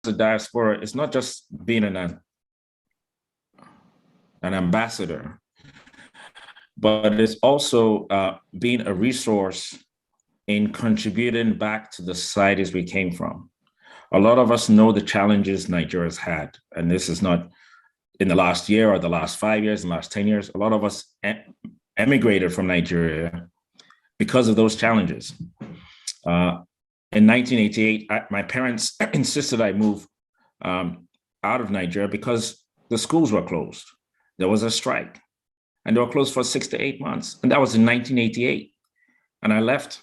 the diaspora, it's not just being an ambassador, but it's also being a resource in contributing back to the societies we came from. A lot of us know the challenges Nigeria's had, and this is not in the last year or the last 5 years, the last 10 years. A lot of us emigrated from Nigeria because of those challenges. In 1988, my parents insisted I move out of Nigeria because the schools were closed. There was a strike, and they were closed for 6 to 8 months. And that was in 1988. And I left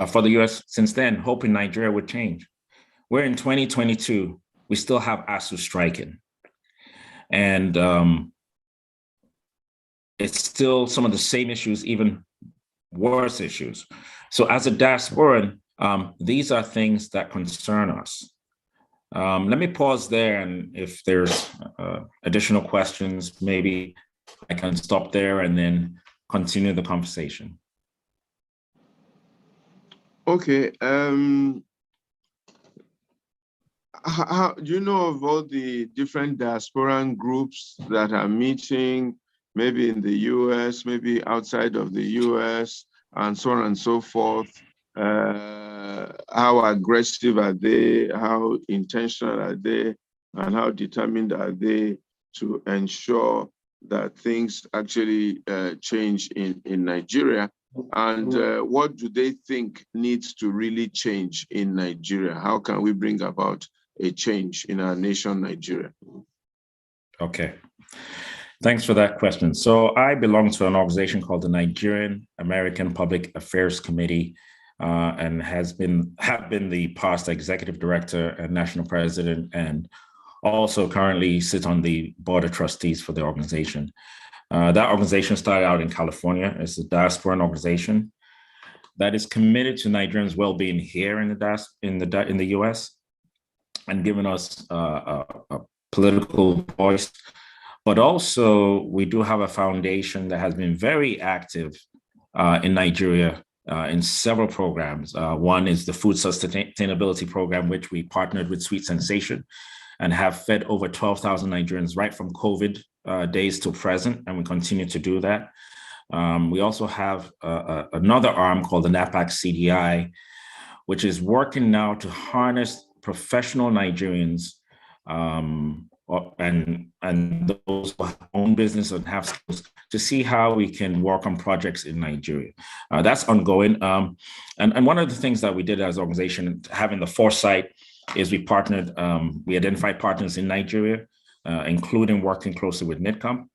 for the US since then, hoping Nigeria would change. We're in 2022, we still have ASU striking. And it's still some of the same issues, even worse issues. So as a diasporan, these are things that concern us. Let me pause there, and if there's additional questions, maybe I can stop there and then continue the conversation. Okay. How do you know of all the different diasporan groups that are meeting, maybe in the US, maybe outside of the US, and so on and so forth? How aggressive are they? How intentional are they? And how determined are they to ensure that things actually change in Nigeria? And what do they think needs to really change in Nigeria? How can we bring about a change in our nation, Nigeria? Okay. Thanks for that question. So I belong to an organization called the Nigerian American Public Affairs Committee, and have been the past executive director and national president, and also currently sit on the board of trustees for the organization. That organization started out in California. It's a diaspora organization that is committed to Nigerians' well-being here in the US, and giving us a political voice. But also, we do have a foundation that has been very active in Nigeria in several programs. One is the Food Sustainability Program, which we partnered with Sweet Sensation and have fed over 12,000 Nigerians right from COVID days to present, and we continue to do that. We also have another arm called the NAPAC CDI, which is working now to harness professional Nigerians and those who own business and have skills to see how we can work on projects in Nigeria. That's ongoing. And one of the things that we did as an organization, having the foresight, is we identified partners in Nigeria, including working closely with NITCOM.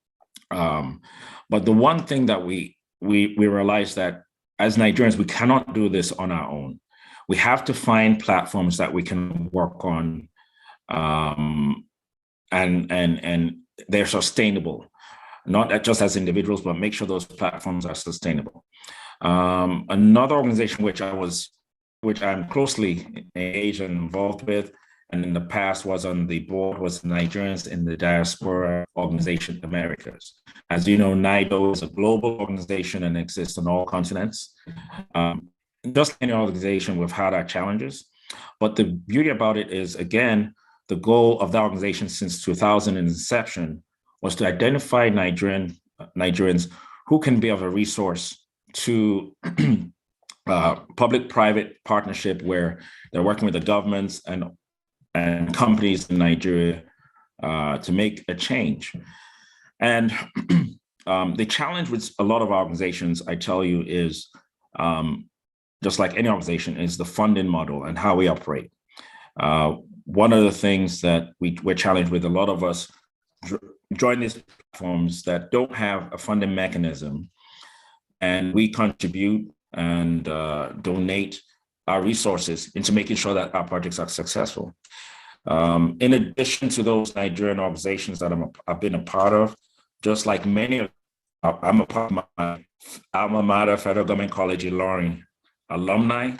But the one thing that we realized that as Nigerians, we cannot do this on our own. We have to find platforms that we can work on, and they're sustainable, not just as individuals, but make sure those platforms are sustainable. Another organization which I'm closely engaged and involved with, and in the past was on the board, was Nigerians in the Diaspora Organization Americas. As you know, NIDO is a global organization and exists on all continents. Just like any organization, we've had our challenges, but the beauty about it is, again, the goal of the organization since 2000 inception was to identify Nigerians who can be of a resource to public-private partnership, where they're working with the governments and companies in Nigeria to make a change. And the challenge with a lot of organizations, I tell you, is just like any organization, is the funding model and how we operate. One of the things that we're challenged with, a lot of us join these platforms that don't have a funding mechanism, and we contribute and donate our resources into making sure that our projects are successful. In addition to those Nigerian organizations that I've been a part of, just like many, I'm a part of my alma mater, Federal Government College Ilorin alumni.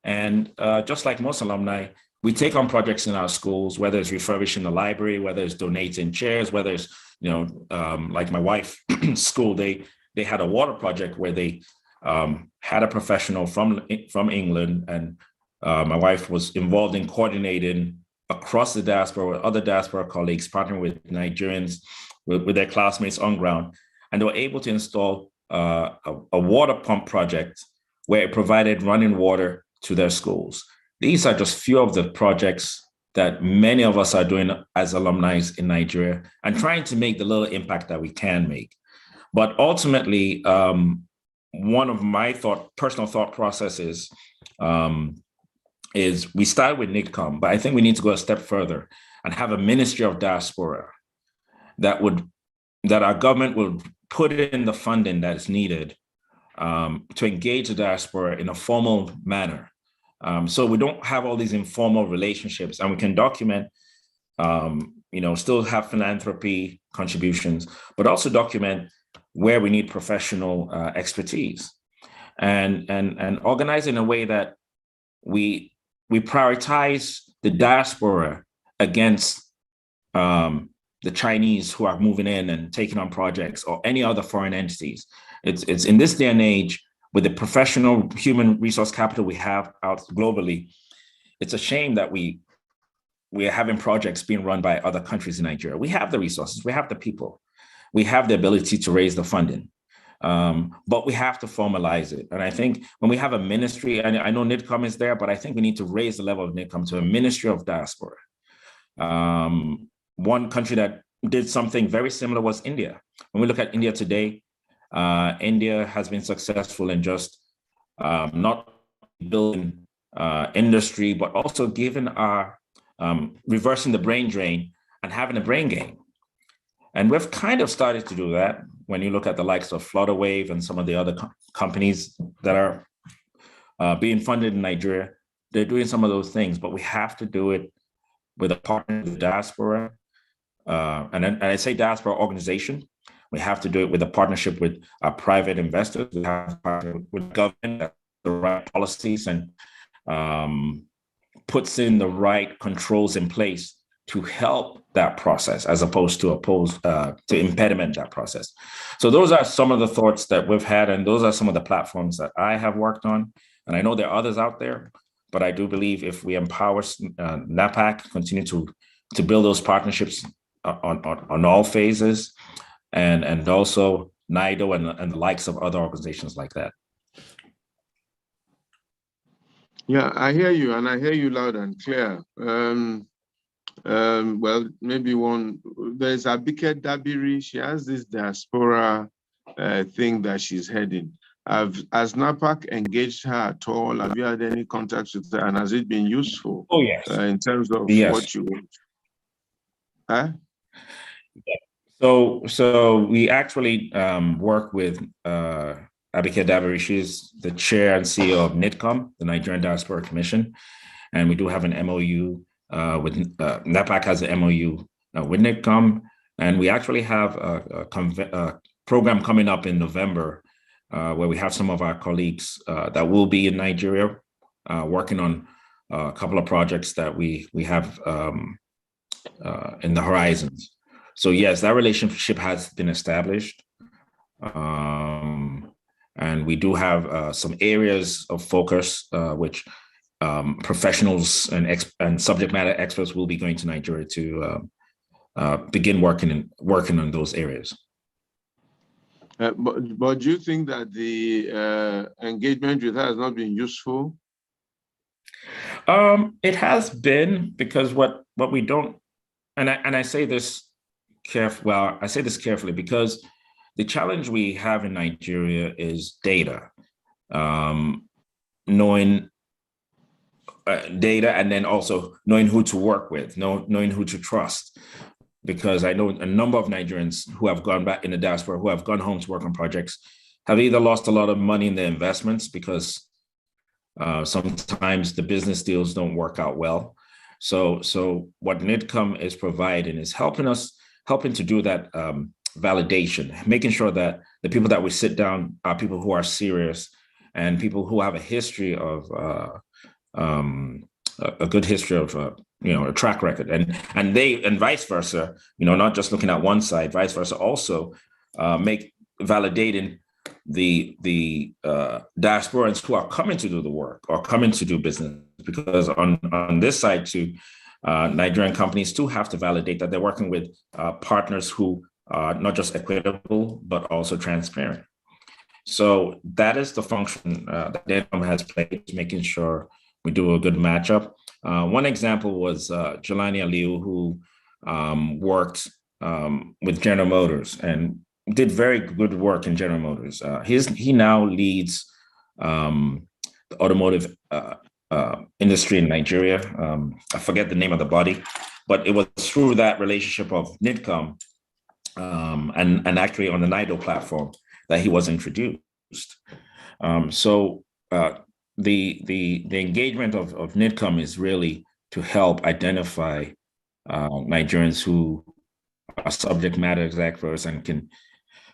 And just like most alumni, we take on projects in our schools, whether it's refurbishing the library, whether it's donating chairs, whether it's, like my wife's school, they had a water project where they had a professional from England and My wife was involved in coordinating across the diaspora with other diaspora colleagues, partnering with Nigerians, with their classmates on ground. And they were able to install a water pump project where it provided running water to their schools. These are just few of the projects that many of us are doing as alumni in Nigeria and trying to make the little impact that we can make. But ultimately, one of my personal thought processes is we start with NIDCOM, but I think we need to go a step further and have a Ministry of Diaspora that our government would put in the funding that is needed to engage the diaspora in a formal manner. So we don't have all these informal relationships, and we can document, still have philanthropy contributions, but also document where we need professional expertise and organize in a way that we prioritize the diaspora against the Chinese who are moving in and taking on projects or any other foreign entities. It's in this day and age, with the professional human resource capital we have out globally, it's a shame that we are having projects being run by other countries in Nigeria. We have the resources, we have the people, we have the ability to raise the funding, but we have to formalize it. And I think when we have a ministry, and I know NIDCOM is there, but I think we need to raise the level of NIDCOM to a Ministry of Diaspora. One country that did something very similar was India. When we look at India today, India has been successful in just not building industry, but also giving reversing the brain drain and having a brain gain. And we've kind of started to do that when you look at the likes of Flutterwave and some of the other companies that are being funded in Nigeria. They're doing some of those things, but we have to do it with a partner, the diaspora. And I say diaspora organization. We have to do it with a partnership with private investors. We have to partner with government, the right policies, and puts in the right controls in place to help that process, as opposed to impediment that process. So those are some of the thoughts that we've had, and those are some of the platforms that I have worked on. And I know there are others out there, but I do believe if we empower NAPAC, continue to build those partnerships on all phases, and also NIDO and the likes of other organizations like that. Yeah, I hear you, and I hear you loud and clear. Well, maybe there's Abike Dabiri. She has this diaspora thing that she's heading. Has NAPAC engaged her at all? Have you had any contacts with her, and has it been useful? Oh, yes. In terms of what you want? Huh? So we actually work with Abike Dabiri. She's the chair and CEO of NIDCOM, the Nigerian Diaspora Commission, and we do have an MOU with NAPAC has an MOU with NIDCOM, and we actually have a program coming up in November where we have some of our colleagues that will be in Nigeria working on a couple of projects that we have in the horizons. So yes, that relationship has been established. And we do have some areas of focus which professionals and subject matter experts will be going to Nigeria to begin working on those areas. But do you think that the engagement with her has not been useful? It has been, because what we don't, and I say this carefully because the challenge we have in Nigeria is data, knowing data, and then also knowing who to work with, knowing who to trust. Because I know a number of Nigerians who have gone back in the diaspora, who have gone home to work on projects, have either lost a lot of money in their investments because sometimes the business deals don't work out well. So what NIDCOM is providing is helping to do that validation, making sure that the people that we sit down are people who are serious and people who have a history of a good history of a track record, and vice versa, not just looking at one side, vice versa, also validating the diasporans who are coming to do the work or coming to do business because on this side too, Nigerian companies too have to validate that they're working with partners who are not just equitable, but also transparent. So that is the function that NIDCOM has played, making sure we do a good matchup. One example was Jelani Aliu, who worked with General Motors and did very good work in General Motors. He now leads the automotive industry in Nigeria. I forget the name of the body, but it was through that relationship of NIDCOM and actually on the NIDO platform that he was introduced. So the engagement of NIDCOM is really to help identify Nigerians who are subject matter experts and can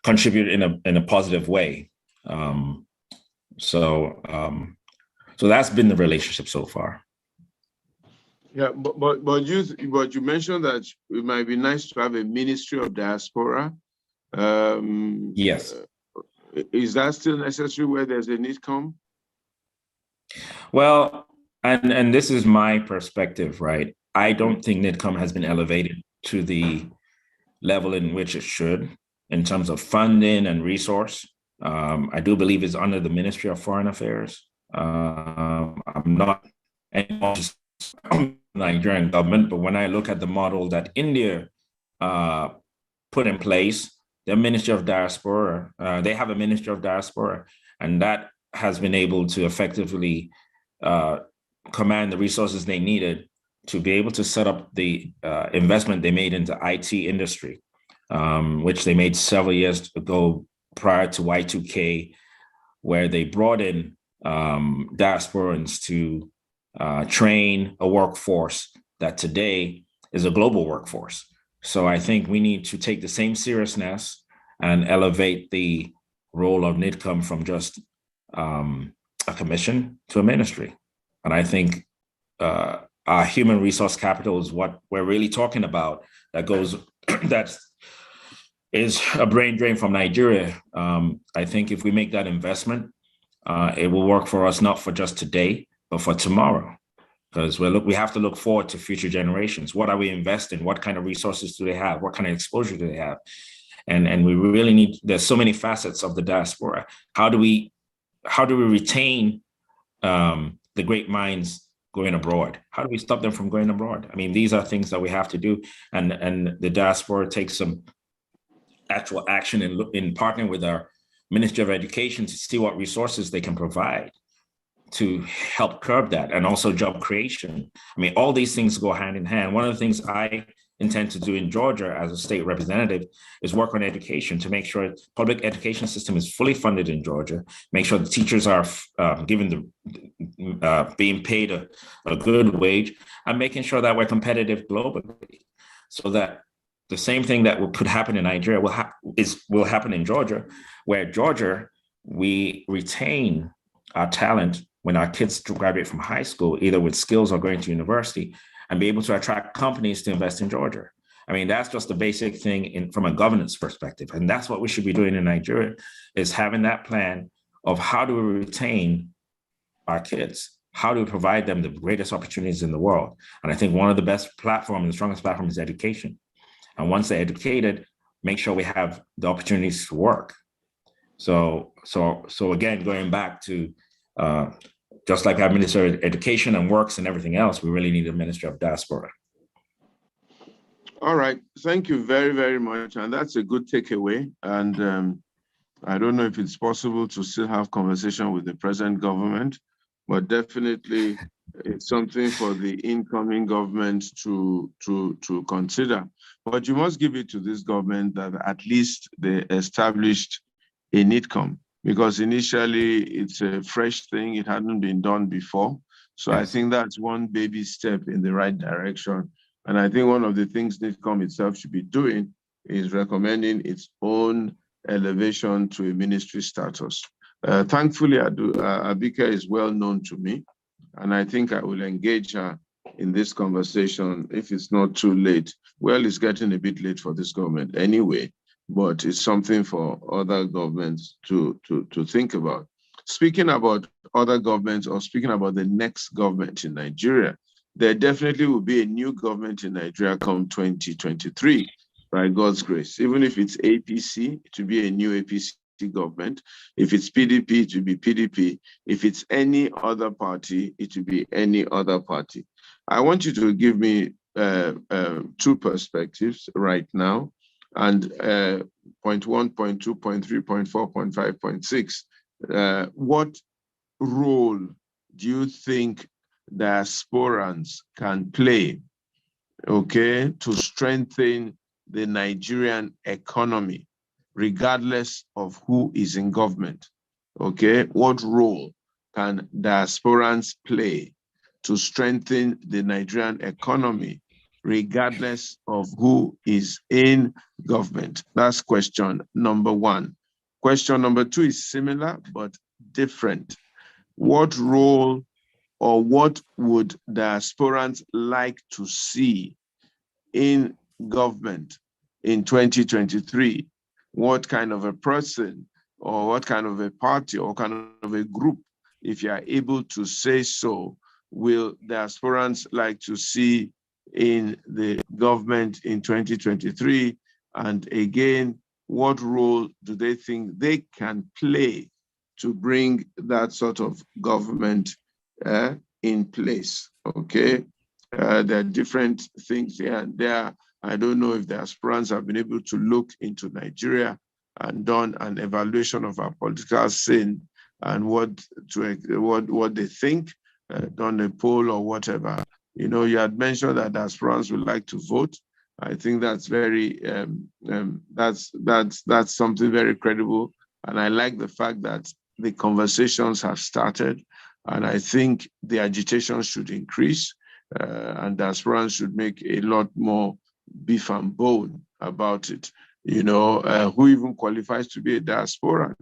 contribute in a positive way. So that's been the relationship so far. Yeah, but you mentioned that it might be nice to have a Ministry of Diaspora. Yes. Is that still necessary where there's a NIDCOM? Well, and this is my perspective, right? I don't think NIDCOM has been elevated to the level in which it should in terms of funding and resource. I do believe it's under the Ministry of Foreign Affairs. I'm not anymore Nigerian government, but when I look at the model that India put in place, their Ministry of Diaspora, they have a Ministry of Diaspora, and that has been able to effectively command the resources they needed to be able to set up the investment they made into IT industry, which they made several years ago prior to Y2K, where they brought in diasporans to train a workforce that today is a global workforce. So I think we need to take the same seriousness and elevate the role of NIDCOM from just a commission to a ministry. And I think our human resource capital is what we're really talking about. That is a brain drain from Nigeria. I think if we make that investment, it will work for us, not for just today, but for tomorrow. Because we have to look forward to future generations. What are we investing? What kind of resources do they have? What kind of exposure do they have? And we really need, there's so many facets of the diaspora. How do we retain the great minds going abroad? How do we stop them from going abroad? I mean, these are things that we have to do. And the diaspora takes some actual action in partnering with our Ministry of Education to see what resources they can provide to help curb that, and also job creation. I mean, all these things go hand in hand. One of the things I intend to do in Georgia as a state representative is work on education to make sure the public education system is fully funded in Georgia, make sure the teachers are being paid a good wage, and making sure that we're competitive globally, so that the same thing that could happen in Nigeria will happen in Georgia, where Georgia, we retain our talent when our kids graduate from high school, either with skills or going to university, and be able to attract companies to invest in Georgia. I mean, that's just the basic thing from a governance perspective. And that's what we should be doing in Nigeria, is having that plan of how do we retain our kids? How do we provide them the greatest opportunities in the world? And I think one of the best platforms, the strongest platform, is education. And once they're educated, make sure we have the opportunities to work. So again, going back to just like our Ministry of Education and Works and everything else, we really need a Ministry of Diaspora. All right, thank you very, very much. And that's a good takeaway. And I don't know if it's possible to still have conversation with the present government, but definitely it's something for the incoming government to consider. But you must give it to this government that at least they established a NIDCOM, because initially it's a fresh thing. It hadn't been done before. So yes. I think that's one baby step in the right direction. And I think one of the things NIDCOM itself should be doing is recommending its own elevation to a ministry status. Thankfully, Abike is well known to me, and I think I will engage her in this conversation if it's not too late. Well, it's getting a bit late for this government anyway, but it's something for other governments to think about. speaking about other governments or speaking about the next government in Nigeria, there definitely will be a new government in Nigeria come 2023, by God's grace. Even if it's APC, it will be a new APC government. If it's PDP, it will be PDP. If it's any other party, it will be any other party. I want you to give me two perspectives right now, and point 1, point 2, point 3, point 4, point 5, point 6. What role do you think diasporans can play, okay, to strengthen the Nigerian economy, regardless of who is in government? Okay, what role can diasporans play to strengthen the Nigerian economy, regardless of who is in government? That's question number one. Question number two is similar but different. What role or what would diasporans like to see in government in 2023? What kind of a person or what kind of a party or kind of a group, if you are able to say so, will diasporans like to see in the government in 2023? And again, what role do they think they can play to bring that sort of government in place? Okay, there are different things here and there. I don't know if the aspirants have been able to look into Nigeria and done an evaluation of our political scene and what they think, done a poll or whatever. You know, you had mentioned that the aspirants would like to vote. I think that's very that's something very credible, and I like the fact that the conversations have started, and I think the agitation should increase, and the aspirants should make a lot more beef and bone about it. You know, who even qualifies to be a diaspora?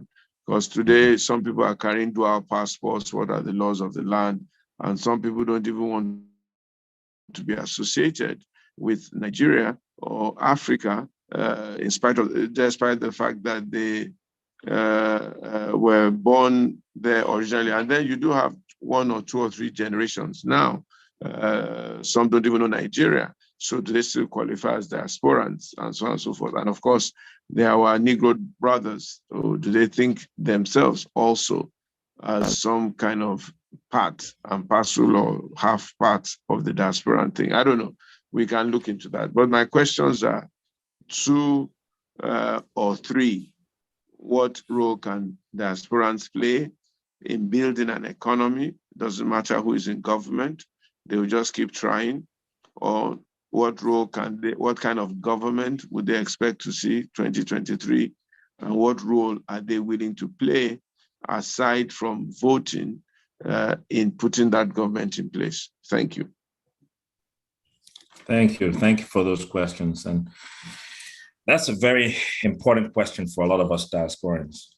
Because today some people are carrying dual passports. What are the laws of the land? And some people don't even want to be associated with Nigeria or Africa, despite the fact that they were born there originally. And then you do have 1 or 2 or 3 generations now. Some don't even know Nigeria. So do they still qualify as diasporans and so on and so forth? And of course, there are our Negro brothers. So do they think themselves also as some kind of part and parcel or half part of the diasporan thing? I don't know. We can look into that. But my questions are 2 or 3. What role can diasporans play in building an economy? Doesn't matter who is in government, they will just keep trying. Or what role can they, what kind of government would they expect to see 2023? And what role are they willing to play aside from voting in putting that government in place? Thank you. Thank you. Thank you for those questions. And that's a very important question for a lot of us diasporans.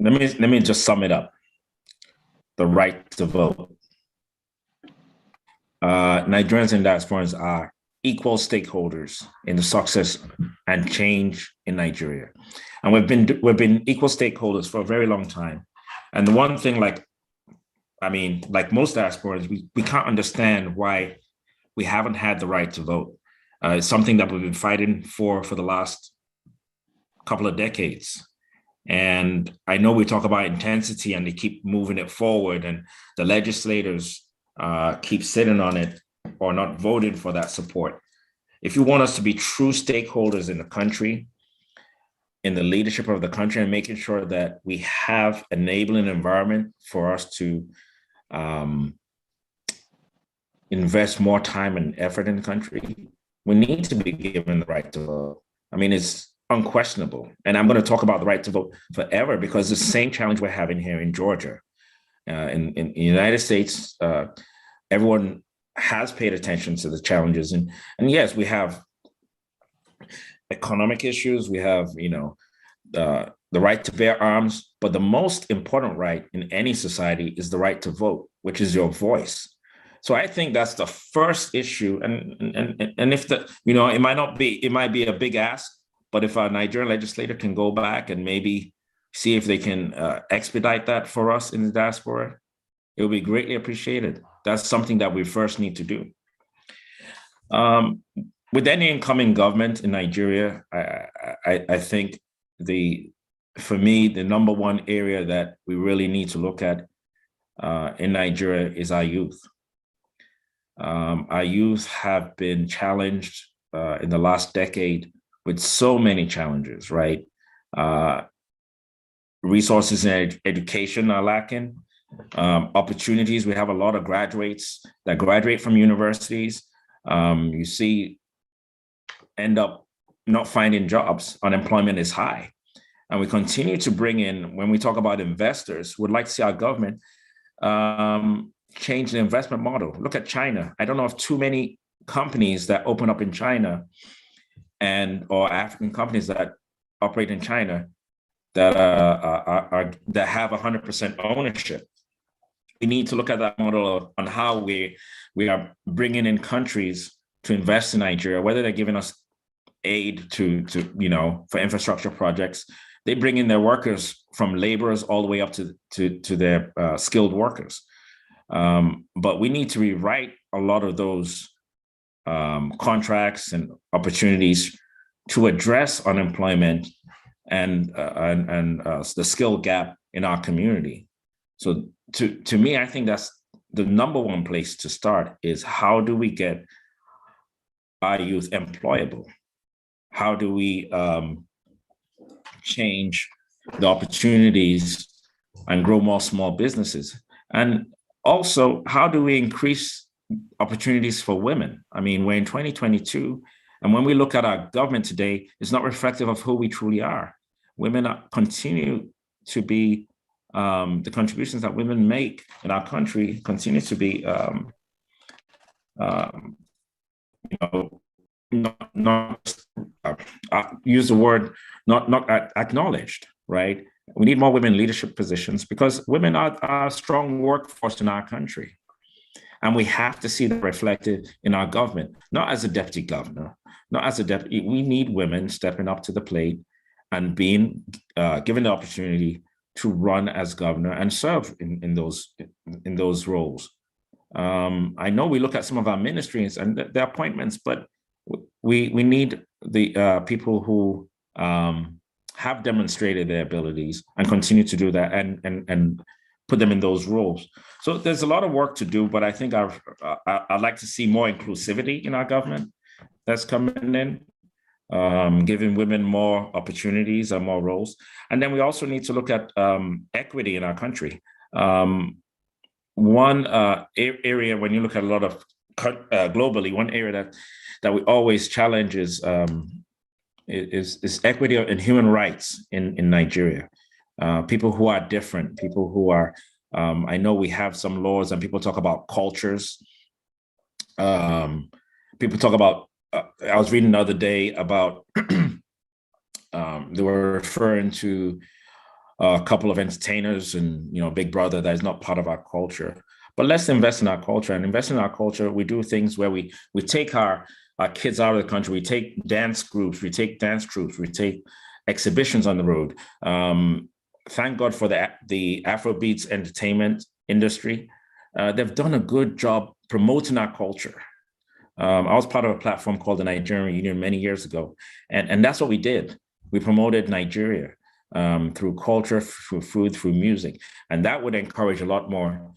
Let me just sum it up. The right to vote. Nigerians and diasporans are equal stakeholders in the success and change in Nigeria. And we've been equal stakeholders for a very long time. And the one thing, like most diasporans, we can't understand why we haven't had the right to vote. It's something that we've been fighting for the last couple of decades. And I know we talk about intensity and they keep moving it forward, and the legislators keep sitting on it or not voting for that support. If you want us to be true stakeholders in the country, in the leadership of the country, and making sure that we have enabling environment for us to invest more time and effort in the country, we need to be given the right to vote. I mean, it's unquestionable. And I'm going to talk about the right to vote forever, because it's the same challenge we're having here in Georgia. In the United States, everyone has paid attention to the challenges. And yes, we have economic issues. We have, the right to bear arms. But the most important right in any society is the right to vote, which is your voice. So I think that's the first issue. And if it might be a big ask, but if a Nigerian legislator can go back and maybe see if they can expedite that for us in the diaspora, it will be greatly appreciated. That's something that we first need to do. With any incoming government in Nigeria, I think for me, the number one area that we really need to look at in Nigeria is our youth. Our youth have been challenged in the last decade with so many challenges, right? Resources in education are lacking. Opportunities, we have a lot of graduates that graduate from universities. You see, end up not finding jobs. Unemployment is high. And we continue to bring in, when we talk about investors, we'd like to see our government change the investment model. Look at China. I don't know of too many companies that open up in China or African companies that operate in China that that have 100% ownership. We need to look at that model on how we are bringing in countries to invest in Nigeria, whether they're giving us aid to for infrastructure projects. They bring in their workers from laborers all the way up to their skilled workers. But we need to rewrite a lot of those contracts and opportunities to address unemployment and the skill gap in our community. So to me, I think that's the number one place to start is how do we get our youth employable? How do we change the opportunities and grow more small businesses? And also, how do we increase opportunities for women? I mean, we're in 2022, and when we look at our government today, it's not reflective of who we truly are. Women continue to be, the contributions that women make in our country continue to be, use the word not acknowledged, right? We need more women in leadership positions because women are a strong workforce in our country. And we have to see that reflected in our government, not as a deputy governor, not as a deputy. We need women stepping up to the plate and being given the opportunity to run as governor and serve in those roles. I know we look at some of our ministries and their appointments, but we need the people who have demonstrated their abilities and continue to do that and put them in those roles. So there's a lot of work to do, but I think I'd like to see more inclusivity in our government that's coming in, giving women more opportunities and more roles. And then we also need to look at equity in our country. One area, when you look at a lot of globally, one area that we always challenge is equity and human rights in Nigeria. People who are different, people who are, I know we have some laws and people talk about cultures. People talk about, I was reading the other day about, they were referring to a couple of entertainers and, Big Brother that is not part of our culture. But let's invest in our culture, and invest in our culture. We do things where we take our kids out of the country. We take dance groups, we take exhibitions on the road. Thank God for the Afrobeats entertainment industry. They've done a good job promoting our culture. I was part of a platform called the Nigerian Union many years ago. And that's what we did. We promoted Nigeria through culture, through food, through music. And that would encourage a lot more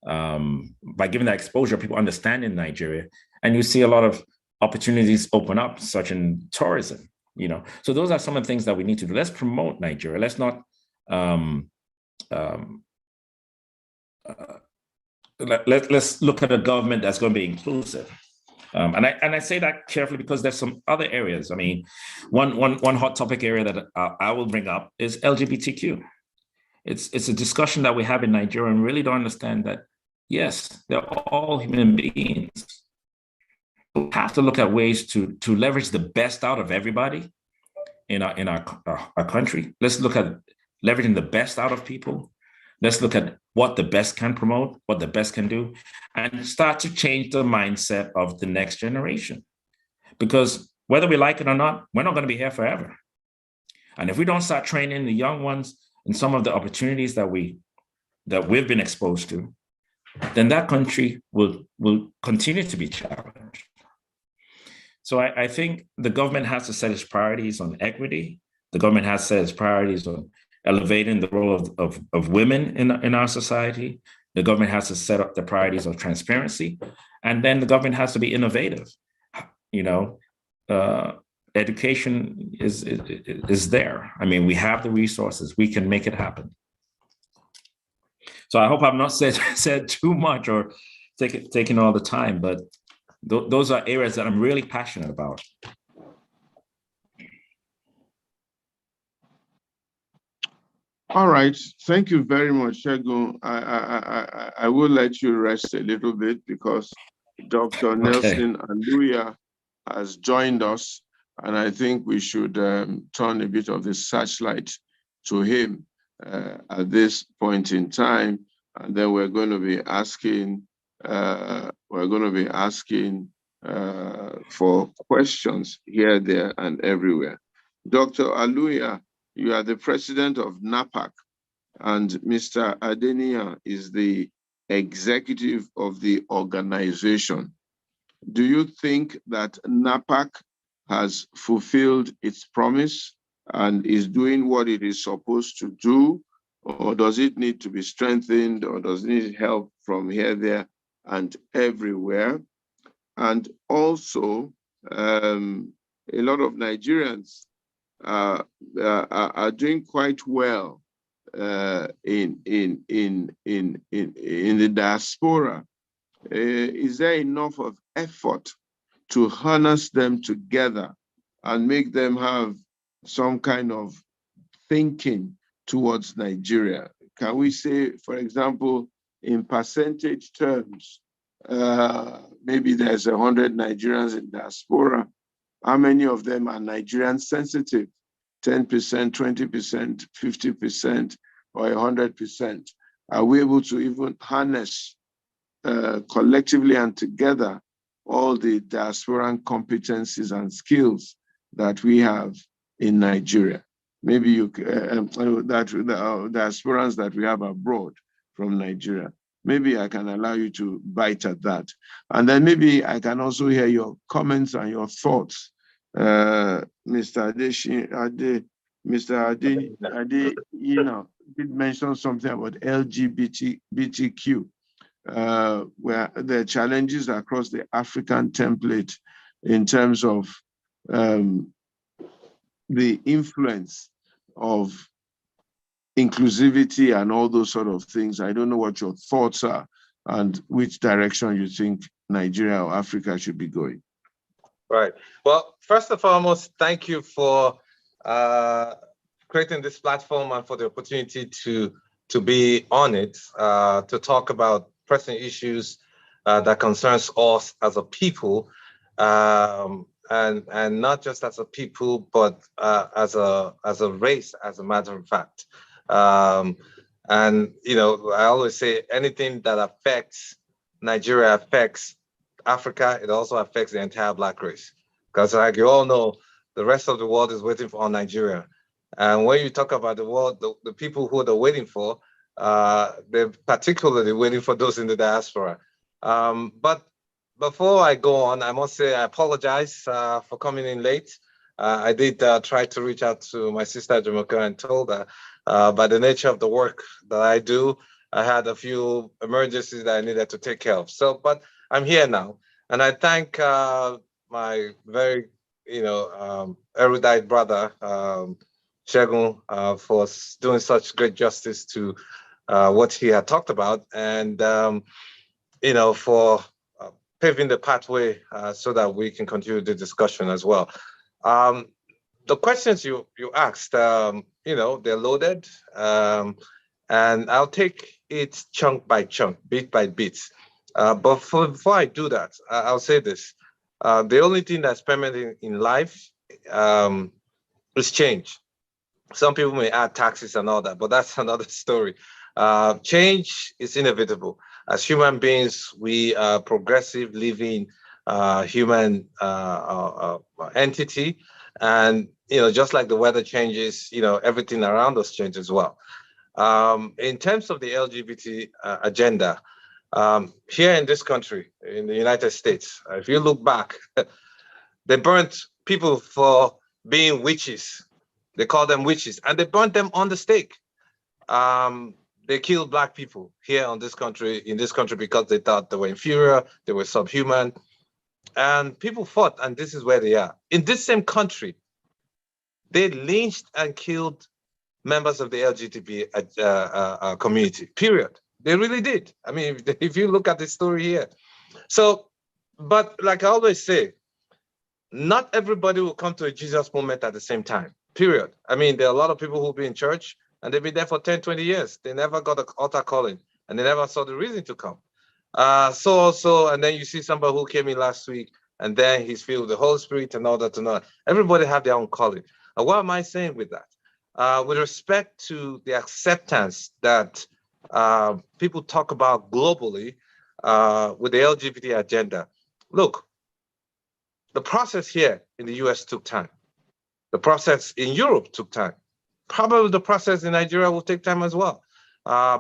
by giving that exposure, people understanding Nigeria. And you see a lot of opportunities open up, such in tourism, So those are some of the things that we need to do. Let's promote Nigeria. Let's not let's look at a government that's going to be inclusive. And I say that carefully because there's some other areas. I mean, one hot topic area that I will bring up is LGBTQ. It's a discussion that we have in Nigeria and really don't understand that, yes, they're all human beings. We have to look at ways to leverage the best out of everybody in our country. Let's look at leveraging the best out of people. Let's look at what the best can promote, what the best can do, and start to change the mindset of the next generation. Because whether we like it or not, we're not going to be here forever. And if we don't start training the young ones and some of the opportunities that we've been exposed to, then that country will continue to be challenged. So I think the government has to set its priorities on equity. The government has to set its priorities on elevating the role of women in our society. The government has to set up the priorities of transparency, and then the government has to be innovative. Education is there. I mean, we have the resources. We can make it happen. So I hope I've not said too much or taken all the time, but those are areas that I'm really passionate about. All right, thank you very much, Segun. I will let you rest a little bit because Dr. Nelson Aluya has joined us, and I think we should turn a bit of the searchlight to him at this point in time, and then we're going to be asking for questions here, there, and everywhere. Dr. Aluya, you are the president of NAPAC, and Mr. Adeyina is the executive of the organization. Do you think that NAPAC has fulfilled its promise and is doing what it is supposed to do, or does it need to be strengthened, or does it need help from here, there, and everywhere? And also, a lot of Nigerians are doing quite well in the diaspora. Is there enough of effort to harness them together and make them have some kind of thinking towards Nigeria? Can we say, for example, in percentage terms, maybe there's 100 Nigerians in diaspora. How many of them are Nigerian sensitive? 10%, 20%, 50%, or 100%? Are we able to even harness collectively and together all the diasporan competencies and skills that we have in Nigeria? Maybe the diasporans that we have abroad from Nigeria. Maybe I can allow you to bite at that. And then maybe I can also hear your comments and your thoughts. Mr. Adeyina did mention something about LGBTQ, where the challenges across the African template in terms of the influence of inclusivity and all those sort of things. I don't know what your thoughts are and which direction you think Nigeria or Africa should be going. Right. Well, first and foremost, thank you for creating this platform and for the opportunity to be on it, to talk about pressing issues that concerns us as a people, and not just as a people, but as a race, as a matter of fact. And I always say anything that affects Nigeria affects Africa. It also affects the entire Black race, because like you all know, the rest of the world is waiting for Nigeria. And when you talk about the world, the people who they're waiting for, they're particularly waiting for those in the diaspora. But before I go on, I must say I apologize for coming in late. I did try to reach out to my sister Jamaica and told her, by the nature of the work that I do, I had a few emergencies that I needed to take care of. So, but I'm here now, and I thank my very, erudite brother, Segun, for doing such great justice to what he had talked about, and for paving the pathway so that we can continue the discussion as well. The questions you asked, they're loaded, and I'll take it chunk by chunk, bit by bit. But before I do that, I'll say this. The only thing that's permanent in life is change. Some people may add taxes and all that, but that's another story. Change is inevitable. As human beings, we are progressive, living human entity. And just like the weather changes, everything around us changes as well. In terms of the LGBT agenda, here in this country, in the United States, if you look back, they burnt people for being witches. They call them witches, and they burnt them on the stake. They killed Black people here in this country because they thought they were inferior, they were subhuman, and people fought, and this is where they are. In this same country, they lynched and killed members of the LGBT community, period. They really did. I mean, if you look at the story here. So, but like I always say, not everybody will come to a Jesus moment at the same time, period. I mean, there are a lot of people who'll be in church and they've been there for 10, 20 years. They never got an altar calling and they never saw the reason to come. And then you see somebody who came in last week and then he's filled with the Holy Spirit and all that and all that. Everybody have their own calling. And what am I saying with that? With respect to the acceptance that people talk about globally with the LGBT agenda, look, the process here in the US took time. The process in Europe took time. Probably the process in Nigeria will take time as well,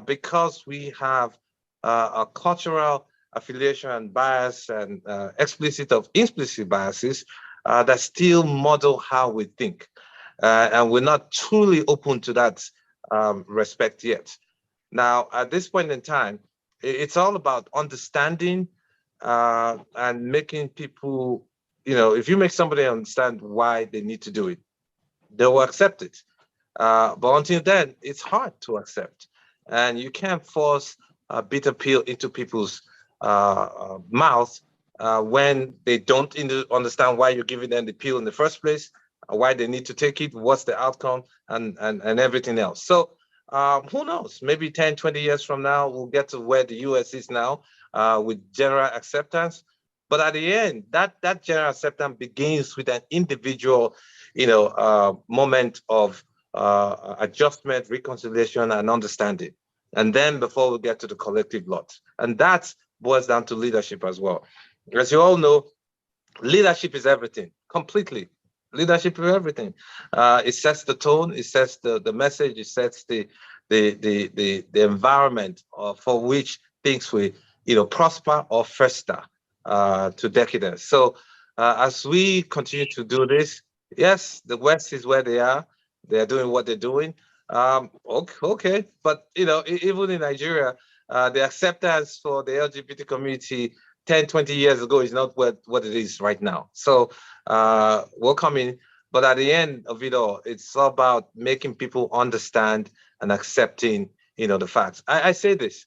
because we have a cultural affiliation and bias and explicit of implicit biases that still model how we think. And we're not truly open to that respect yet. Now, at this point in time, it's all about understanding and making people, if you make somebody understand why they need to do it, they will accept it. But until then, it's hard to accept. And you can't force a bitter pill into people's mouth when they don't understand why you're giving them the pill in the first place, why they need to take it, what's the outcome, and everything else. So who knows? Maybe 10, 20 years from now, we'll get to where the US is now with general acceptance. But at the end, that general acceptance begins with an individual, moment of adjustment, reconciliation, and understanding. And then before we get to the collective lot. And that boils down to leadership as well. As you all know, leadership is everything, completely. Leadership is everything. It sets the tone, it sets the message, it sets the environment for which things will prosper or fester to decadence. So as we continue to do this, yes, the West is where they are doing what they're doing. Okay, but even in Nigeria, the acceptance for the LGBT community 10, 20 years ago is not what it is right now. So we're coming, but at the end of it all, it's all about making people understand and accepting, the facts. I say this,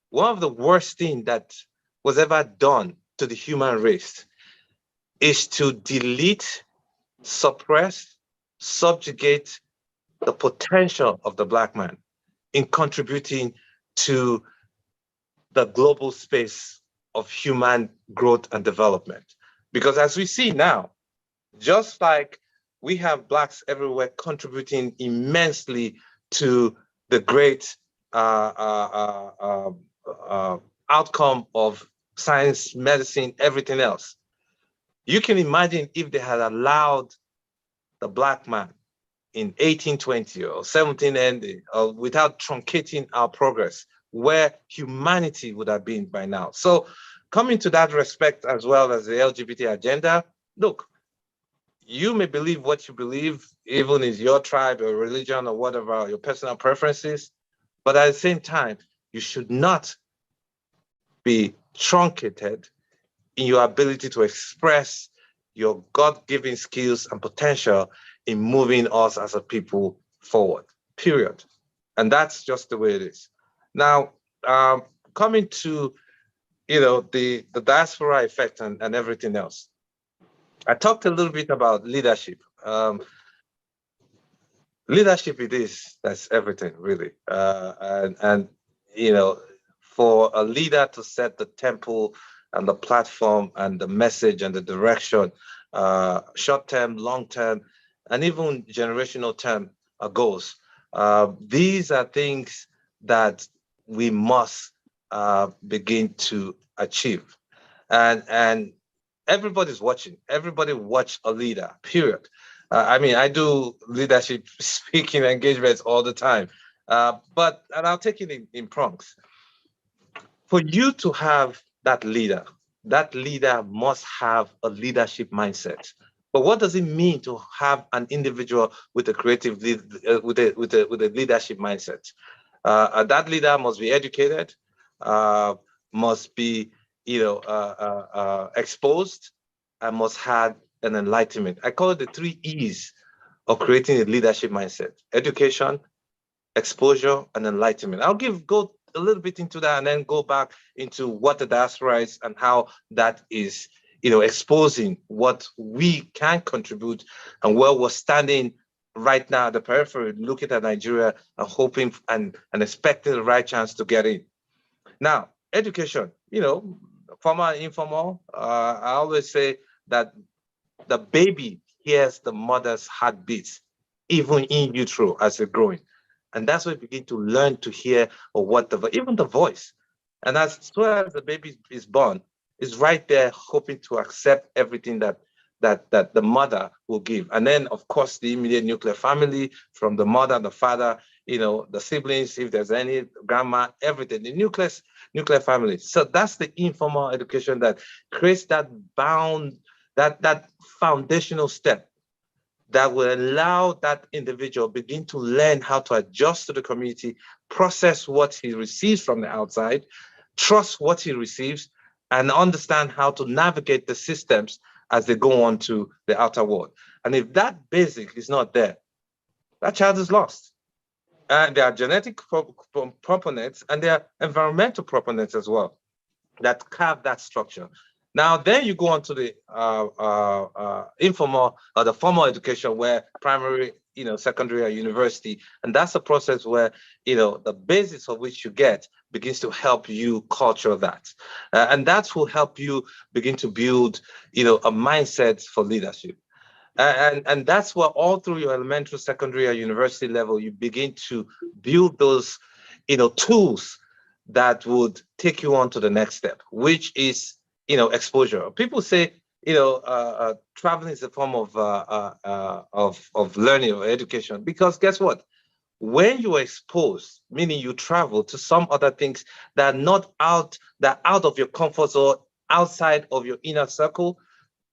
one of the worst things that was ever done to the human race is to delete, suppress, subjugate the potential of the Black man in contributing to the global space of human growth and development. Because as we see now, just like we have Blacks everywhere contributing immensely to the great outcome of science, medicine, everything else. You can imagine if they had allowed the Black man in 1820 or 1790, without truncating our progress, where humanity would have been by now. So coming to that respect, as well as the LGBT agenda, look, you may believe what you believe, even in your tribe or religion or whatever, your personal preferences, but at the same time, you should not be truncated in your ability to express your God-given skills and potential in moving us as a people forward, period. And that's just the way it is. Now, coming to, the diaspora effect and everything else. I talked a little bit about leadership. Leadership it is, that's everything really. And for a leader to set the tempo and the platform and the message and the direction, short-term, long-term, and even generational term goals. These are things that we must begin to achieve. And everybody's watching. Everybody watch a leader, period. I mean, I do leadership speaking engagements all the time. And I'll take it in prongs. For you to have that leader must have a leadership mindset. But what does it mean to have an individual with a creative with a leadership mindset? That leader must be educated, must be exposed, and must have an enlightenment. I call it the 3 E's of creating a leadership mindset: education, exposure, and enlightenment. I'll go a little bit into that and then go back into what the diaspora is and how that is, exposing what we can contribute and where we're standing right now at the periphery, looking at Nigeria and hoping and expecting the right chance to get in. Now, education, formal and informal. I always say that the baby hears the mother's heartbeats, even in utero as they're growing. And that's when we begin to learn to hear or even the voice. And as soon as the baby is born, is right there hoping to accept everything that the mother will give. And then, of course, the immediate nuclear family, from the mother, the father, the siblings, if there's any, grandma, everything, the nuclear family. So that's the informal education that creates that that foundational step that will allow that individual begin to learn how to adjust to the community, process what he receives from the outside, trust what he receives, and understand how to navigate the systems as they go on to the outer world. And if that basic is not there, that child is lost. And there are genetic proponents and there are environmental proponents as well that carve that structure. Now, then you go on to the informal or the formal education, where primary, secondary or university, and that's a process where, the basis of which you get begins to help you culture that. And that will help you begin to build, a mindset for leadership. And that's where all through your elementary, secondary, or university level, you begin to build those, tools that would take you on to the next step, which is, exposure. People say, traveling is a form of learning or education, because guess what? When you are exposed, meaning you travel to some other things that are out of your comfort zone, outside of your inner circle.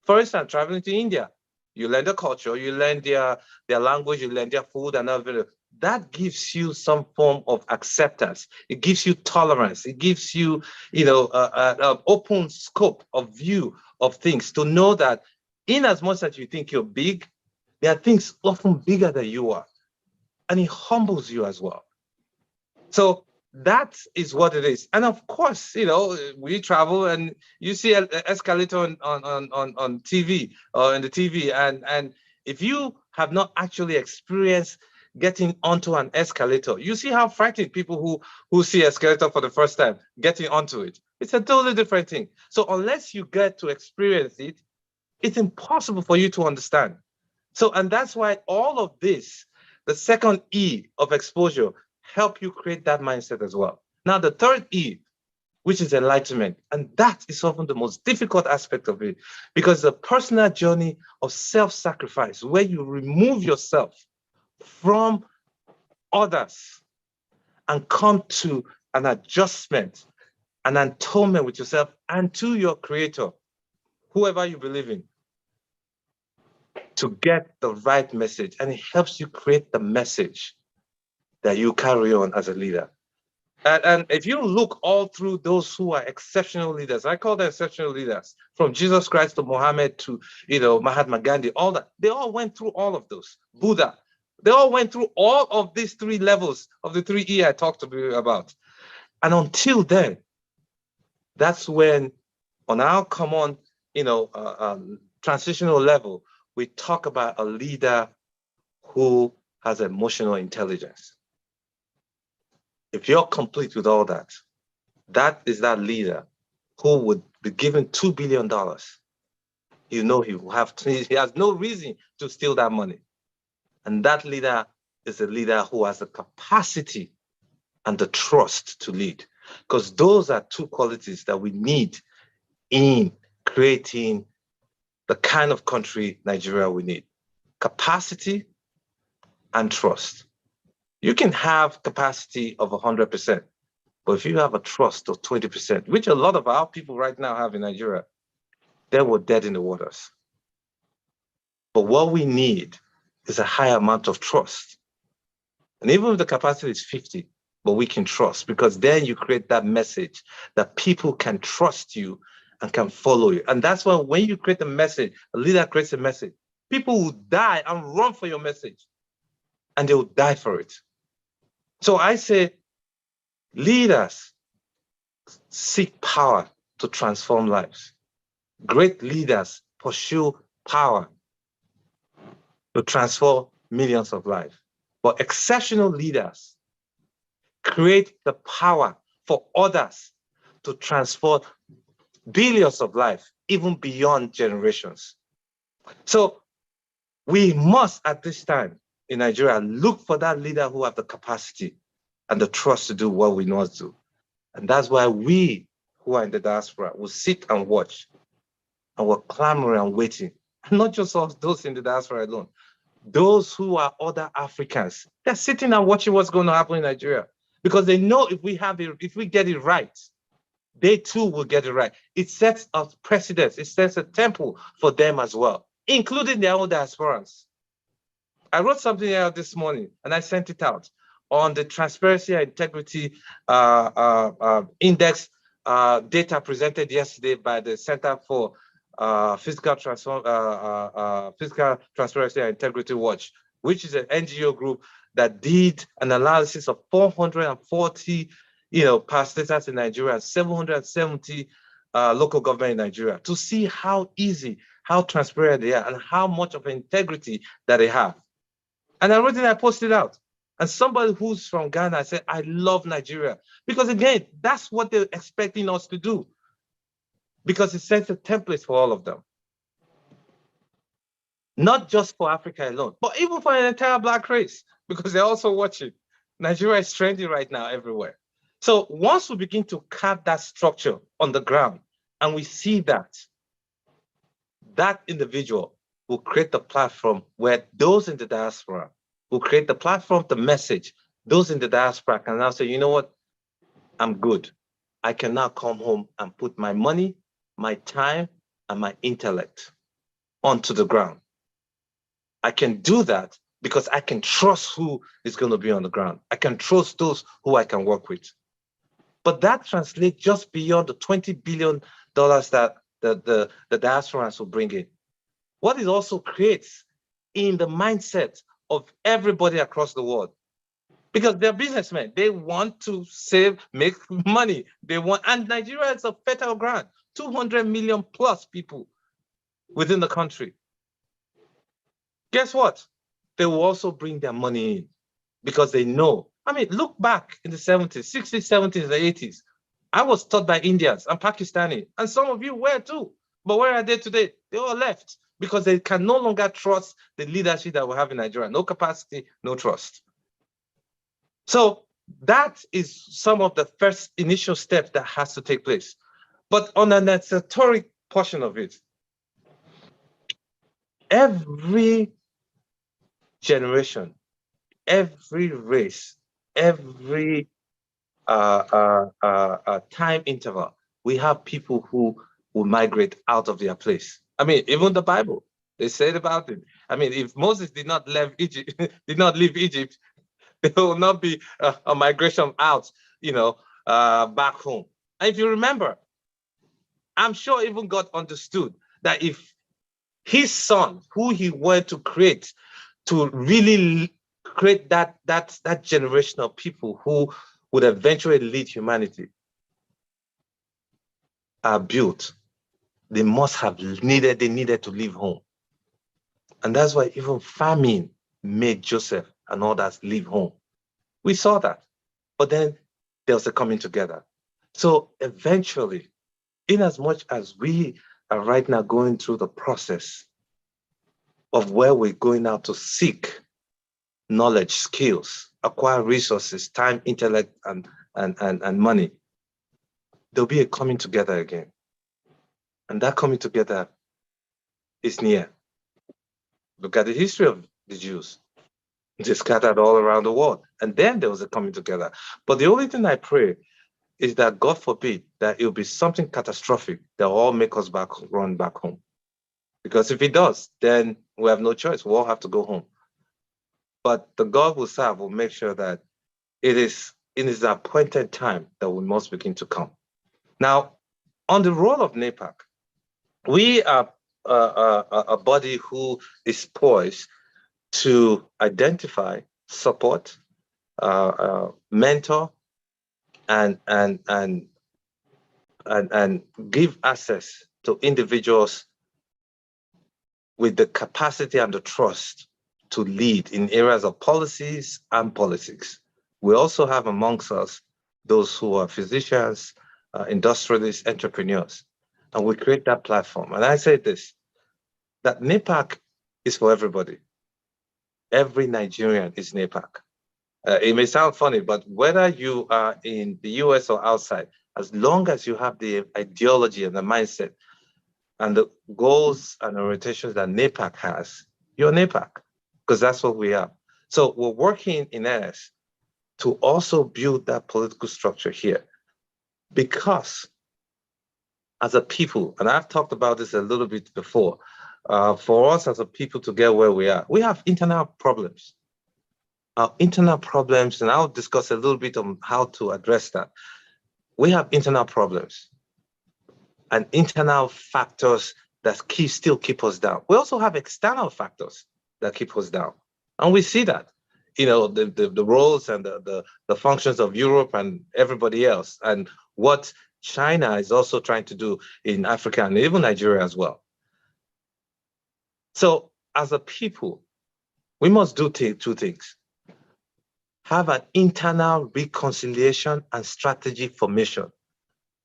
For instance, traveling to India, you learn the culture, you learn their language, you learn their food and everything. That gives you some form of acceptance. It gives you tolerance. It gives you, an open scope of view of things, to know that in as much as you think you're big, there are things often bigger than you are. And it humbles you as well. So that is what it is. And of course, we travel and you see an escalator on TV or in the TV. And if you have not actually experienced getting onto an escalator, you see how frightened people who see escalator for the first time, getting onto it. It's a totally different thing. So unless you get to experience it, it's impossible for you to understand. So, and that's why all of this, the second E of exposure, help you create that mindset as well. Now, the third E, which is enlightenment, and that is often the most difficult aspect of it, because the personal journey of self-sacrifice, where you remove yourself from others and come to an adjustment, an atonement with yourself and to your creator, whoever you believe in, to get the right message. And it helps you create the message that you carry on as a leader. And if you look all through those who are exceptional leaders, I call them exceptional leaders, from Jesus Christ to Muhammad to, Mahatma Gandhi, all that, they all went through all of those. Buddha, they all went through all of these 3 levels of the 3 E I talked to you about. And until then, that's when on our common, transitional level, we talk about a leader who has emotional intelligence. If you're complete with all that, that is that leader who would be given $2 billion. He has no reason to steal that money. And that leader is a leader who has the capacity and the trust to lead. Because those are 2 qualities that we need in creating the kind of country Nigeria we need. capacity and trust. You can have capacity of 100%, but if you have a trust of 20%, which a lot of our people right now have in Nigeria, they were dead in the waters. But what we need is a high amount of trust. And even if the capacity is 50, but we can trust, because then you create that message that people can trust you and can follow you. And that's why when you create a message, a leader creates a message, people will die and run for your message, and they will die for it. So I say, leaders seek power to transform lives. Great leaders pursue power to transform millions of lives. But exceptional leaders create the power for others to transform billions of lives, even beyond generations. So we must, at this time in Nigeria, look for that leader who have the capacity and the trust to do what we know to do. And that's why we who are in the diaspora will sit and watch, and we're clamoring and waiting. And not just us, those in the diaspora alone. Those who are other Africans, they're sitting and watching what's going to happen in Nigeria, because they know if we get it right, they too will get it right. It sets a precedent. It sets a temple for them as well, including their own diasporans. I wrote something out this morning and I sent it out on the Transparency and Integrity Index data presented yesterday by the Center for Fiscal Transparency and Integrity Watch, which is an NGO group that did an analysis of 440 parastatals in Nigeria and 770 local government in Nigeria to see how easy, how transparent they are, and how much of integrity that they have. And I wrote it, I posted out. And somebody who's from Ghana said, I love Nigeria. Because again, that's what they're expecting us to do. Because it sets a template for all of them. Not just for Africa alone, but even for an entire Black race, because they're also watching. Nigeria is trending right now everywhere. So once we begin to carve that structure on the ground, and we see that, that individual will create the platform where those in the diaspora will create the platform, the message. Those in the diaspora can now say, you know what, I'm good. I can now come home and put my money, my time, and my intellect onto the ground. I can do that because I can trust who is going to be on the ground. I can trust those who I can work with. But that translates just beyond the $20 billion that the diasporans will bring in. What it also creates in the mindset of everybody across the world. Because they're businessmen. They want to save, make money. And Nigeria is a fertile ground, 200 million plus people within the country. Guess what? They will also bring their money in because they know. I mean, look back in the 70s, 60s, 70s, the 80s. I was taught by Indians and Pakistani, and some of you were too. But where are they today? They all left because they can no longer trust the leadership that we have in Nigeria. No capacity, no trust. So that is some of the first initial steps that has to take place. But on an esoteric portion of it, every generation, every race, every time interval, we have people who will migrate out of their place. I mean, even the Bible, they said about it. I mean, if Moses did not leave Egypt, there will not be a migration out, back home. And if you remember, I'm sure even God understood that if his son, who he wanted to create, to really create that generation of people who would eventually lead humanity, are built, they needed to leave home. And that's why even famine made Joseph and others leave home. We saw that. But then there was a coming together. So eventually, in as much as we are right now going through the process of where we're going out to seek knowledge, skills, acquire resources, time, intellect, and money, there'll be a coming together again. And that coming together is near. Look at the history of the Jews. They scattered all around the world. And then there was a coming together. But the only thing I pray is that, God forbid, that it will be something catastrophic that will all make us run back home. Because if it does, then we have no choice. We'll all have to go home. But the God we serve will make sure that it is the appointed time that we must begin to come. Now, on the role of NAPAC, we are a body who is poised to identify, support, mentor, and give access to individuals with the capacity and the trust to lead in areas of policies and politics. We also have amongst us those who are physicians, industrialists, entrepreneurs, and we create that platform. And I say this, that NAPAC is for everybody. Every Nigerian is NAPAC. It may sound funny, but whether you are in the US or outside, as long as you have the ideology and the mindset and the goals and orientations that NAPAC has, you're NAPAC, because that's what we are. So we're working in earnest to also build that political structure here, because as a people, and I've talked about this a little bit before, for us as a people to get where we are, we have internal problems. Our internal problems, and I'll discuss a little bit on how to address that. We have internal problems and internal factors that still keep us down. We also have external factors that keep us down. And we see that, the roles and the functions of Europe and everybody else, and what China is also trying to do in Africa and even Nigeria as well. So as a people, we must do two things. Have an internal reconciliation and strategy formation.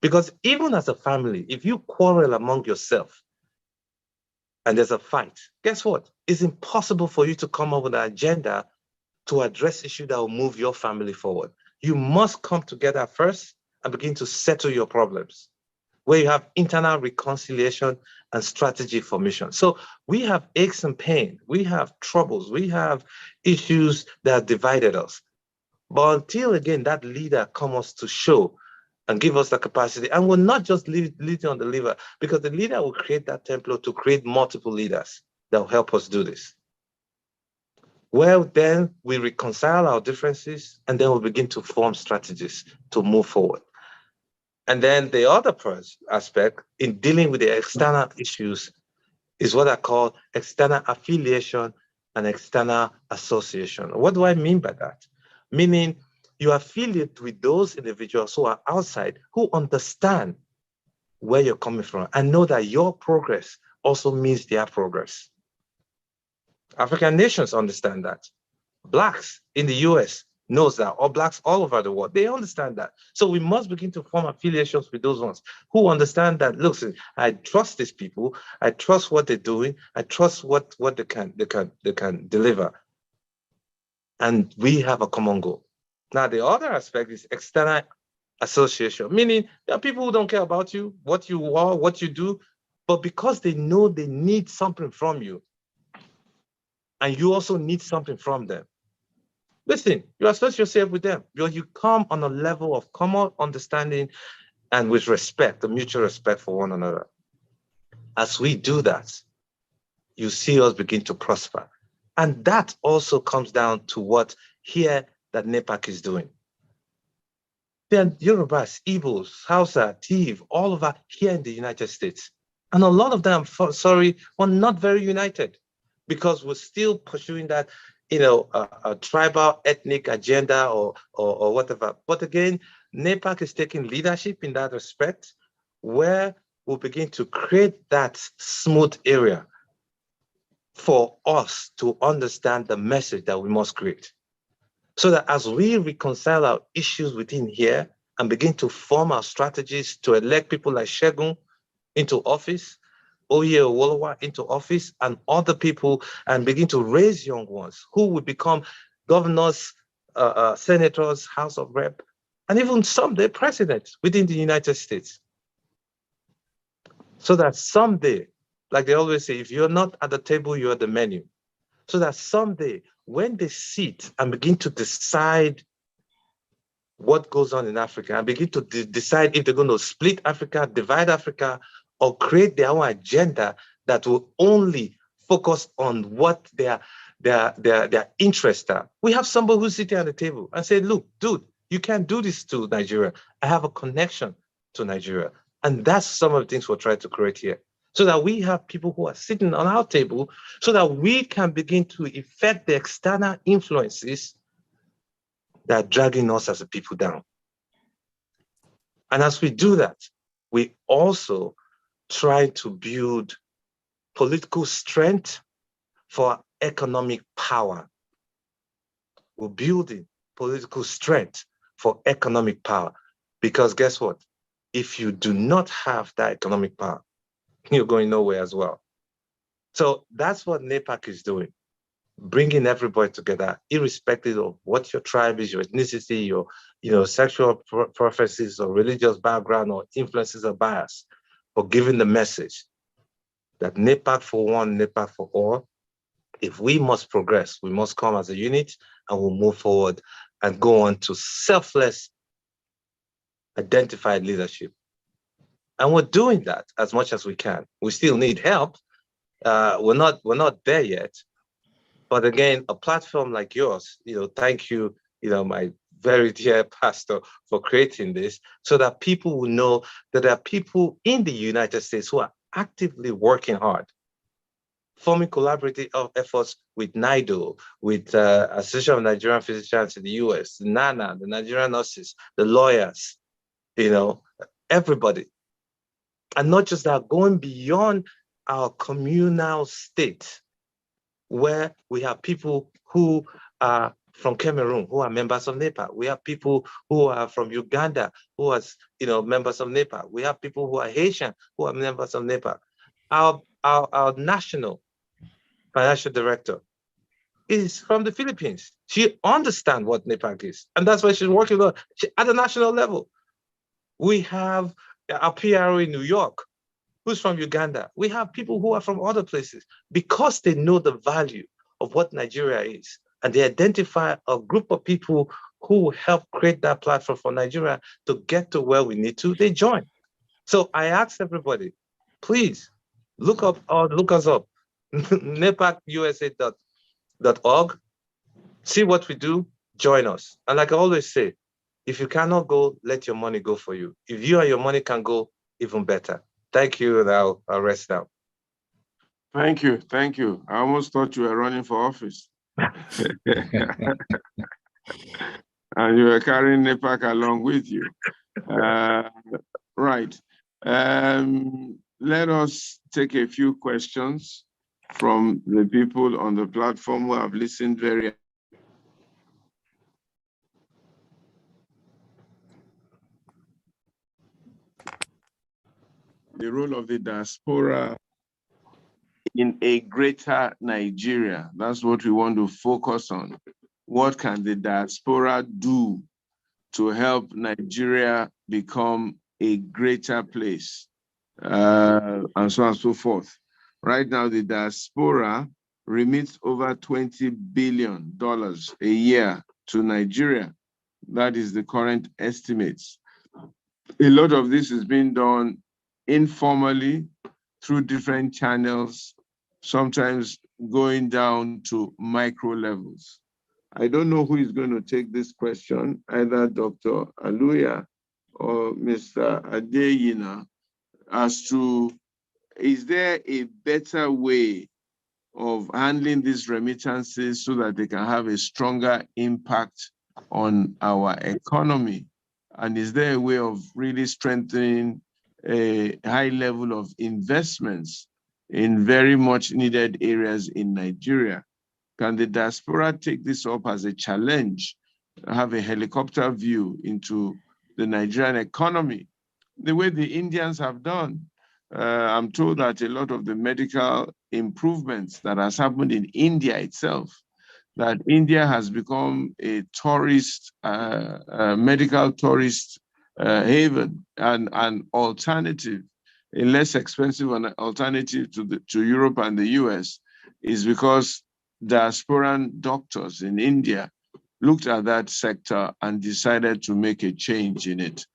Because even as a family, if you quarrel among yourself and there's a fight, guess what? It's impossible for you to come up with an agenda to address issues that will move your family forward. You must come together first and begin to settle your problems, where you have internal reconciliation and strategy formation. So we have aches and pain, we have troubles, we have issues that have divided us. But until, again, that leader comes to show and give us the capacity, and we're not just leading on the leader, because the leader will create that template to create multiple leaders that will help us do this. Well, then we reconcile our differences, and then we begin to form strategies to move forward. And then the other aspect in dealing with the external issues is what I call external affiliation and external association. What do I mean by that? Meaning you affiliate with those individuals who are outside, who understand where you're coming from and know that your progress also means their progress. African nations understand that. Blacks in the US knows that, or Blacks all over the world, they understand that. So we must begin to form affiliations with those ones who understand that, look, I trust these people, I trust what they're doing, I trust what they can deliver. And we have a common goal. Now, the other aspect is external association, meaning there are people who don't care about you, what you are, what you do, but because they know they need something from you, and you also need something from them. Listen, you associate yourself with them. You come on a level of common understanding and with respect, the mutual respect for one another. As we do that, you see us begin to prosper. And that also comes down to what here that NAPAC is doing. There are Yorubas, Igbos, Hausa, Tiv, all over here in the United States. And a lot of them, were not very united, because we're still pursuing that, a tribal ethnic agenda or whatever. But again, NAPAC is taking leadership in that respect, where we'll begin to create that smooth area for us to understand the message that we must create. So that as we reconcile our issues within here and begin to form our strategies to elect people like Segun into office, Oye Owolowo into office, and other people, and begin to raise young ones who will become governors, senators, House of Rep, and even someday presidents within the United States. So that someday, like they always say, if you're not at the table, you're at the menu. so that someday when they sit and begin to decide what goes on in Africa and begin to decide if they're going to split Africa, divide Africa, or create their own agenda that will only focus on what their interests are. We have somebody who's sitting at the table and say, look, dude, you can't do this to Nigeria. I have a connection to Nigeria. And that's some of the things we're trying to create here. So that we have people who are sitting on our table so that we can begin to affect the external influences that are dragging us as a people down. And as we do that, we also try to build political strength for economic power. We're building political strength for economic power. Because guess what? If you do not have that economic power, you're going nowhere as well. So that's what NAPAC is doing, bringing everybody together, irrespective of what your tribe is, your ethnicity, your sexual preferences or religious background or influences or bias, but giving the message that NAPAC for one, NAPAC for all. If we must progress, we must come as a unit and we'll move forward and go on to selfless, identified leadership. And we're doing that as much as we can. We still need help. We're not there yet. But again, a platform like yours, thank you, my very dear pastor, for creating this so that people will know that there are people in the United States who are actively working hard, forming collaborative efforts with NIDO, with Association of Nigerian Physicians in the US, NANA, the Nigerian nurses, the lawyers, everybody. And not just that, going beyond our communal state, where we have people who are from Cameroon, who are members of NAPAC. We have people who are from Uganda, who are members of NAPAC. We have people who are Haitian, who are members of NAPAC. Our national financial director is from the Philippines. She understands what NAPAC is, and that's why she's working on at the national level. We have our PRO in New York, who's from Uganda. We have people who are from other places because they know the value of what Nigeria is. And they identify a group of people who help create that platform for Nigeria to get to where we need to, they join. So I ask everybody, please look us up, napacusa.org, see what we do, join us. And like I always say, if you cannot go, let your money go for you. If you and your money can go, even better. Thank you, and I'll rest now. Thank you. I almost thought you were running for office. And you were carrying NAPAC along with you. Right. Let us take a few questions from the people on the platform who have listened very. The role of the diaspora in a greater Nigeria. That's what we want to focus on. What can the diaspora do to help Nigeria become a greater place, and so on and so forth. Right now, the diaspora remits over $20 billion a year to Nigeria. That is the current estimates. A lot of this is being done informally through different channels, sometimes going down to micro levels. I don't know who is going to take this question, either Dr. Aluya or Mr. Adeyina, as to, is there a better way of handling these remittances so that they can have a stronger impact on our economy? And is there a way of really strengthening a high level of investments in very much needed areas in Nigeria? Can the diaspora take this up as a challenge, have a helicopter view into the Nigerian economy, the way the Indians have done? I'm told that a lot of the medical improvements that has happened in India itself, that India has become a tourist, medical tourist haven and an alternative, a less expensive alternative to Europe and the US, is because diasporan doctors in India looked at that sector and decided to make a change in it.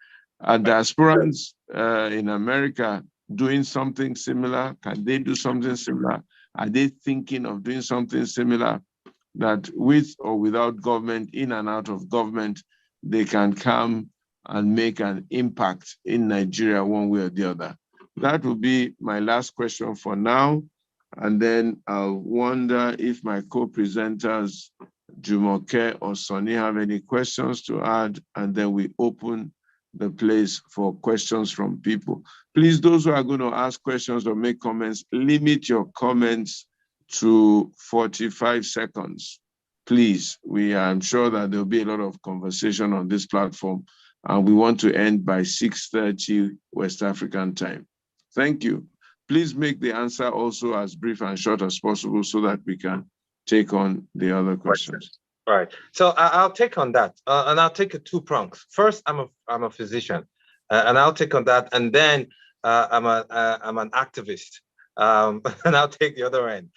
Are diasporans in America doing something similar? Can they do something similar? Are they thinking of doing something similar, that with or without government, in and out of government, they can come and make an impact in Nigeria one way or the other? That will be my last question for now. And then I'll wonder if my co-presenters, Jumoke or Sonny, have any questions to add, and then we open the place for questions from people. Please, those who are going to ask questions or make comments, limit your comments to 45 seconds. Please, I'm sure that there'll be a lot of conversation on this platform, and we want to end by 6:30 West African time. Thank you. Please make the answer also as brief and short as possible so that we can take on the other questions. Right. So I'll take on that, and I'll take it two prongs. First, I'm a physician, and I'll take on that, and then I'm an activist, and I'll take the other end.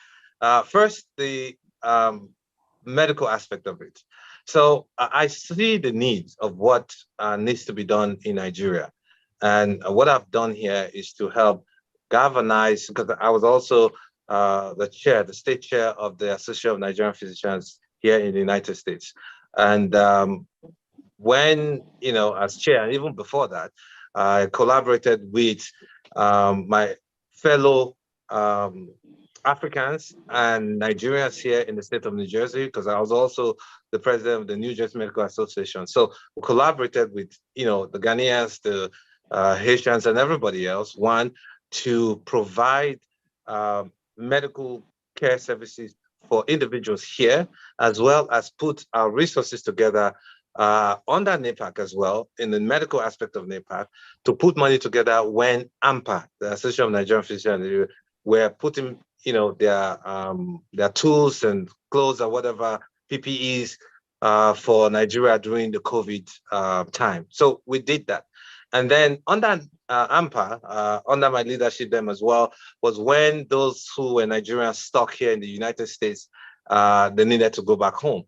First, the medical aspect of it. So I see the needs of what needs to be done in Nigeria, and what I've done here is to help galvanize, because I was also the state chair of the Association of Nigerian Physicians here in the United States. And when, as chair, and even before that, I collaborated with my fellow Africans and Nigerians here in the state of New Jersey, because I was also the president of the New Jersey Medical Association. So we collaborated with, the Ghanaians, the Haitians, and everybody else, to provide medical care services for individuals here, as well as put our resources together under NAPAC as well, in the medical aspect of NAPAC, to put money together when AMPA, the Association of Nigerian Physicians, were putting their tools and clothes or whatever, PPEs for Nigeria during the COVID time. So we did that. And then under AMPA, under my leadership then as well, was when those who were Nigerians stuck here in the United States, they needed to go back home.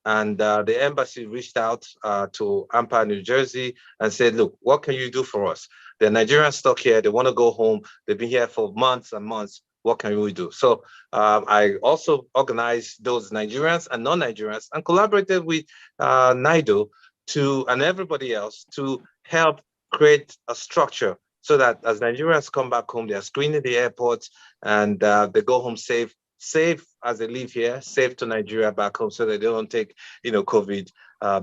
And the embassy reached out to AMPA, New Jersey, and said, look, what can you do for us? The Nigerians stuck here, they want to go home. They've been here for months and months. What can we do? So I also organized those Nigerians and non-Nigerians and collaborated with NIDO and everybody else to help create a structure so that as Nigerians come back home, they are screened at the airports and they go home safe as they leave here, safe to Nigeria back home, so that they don't take, COVID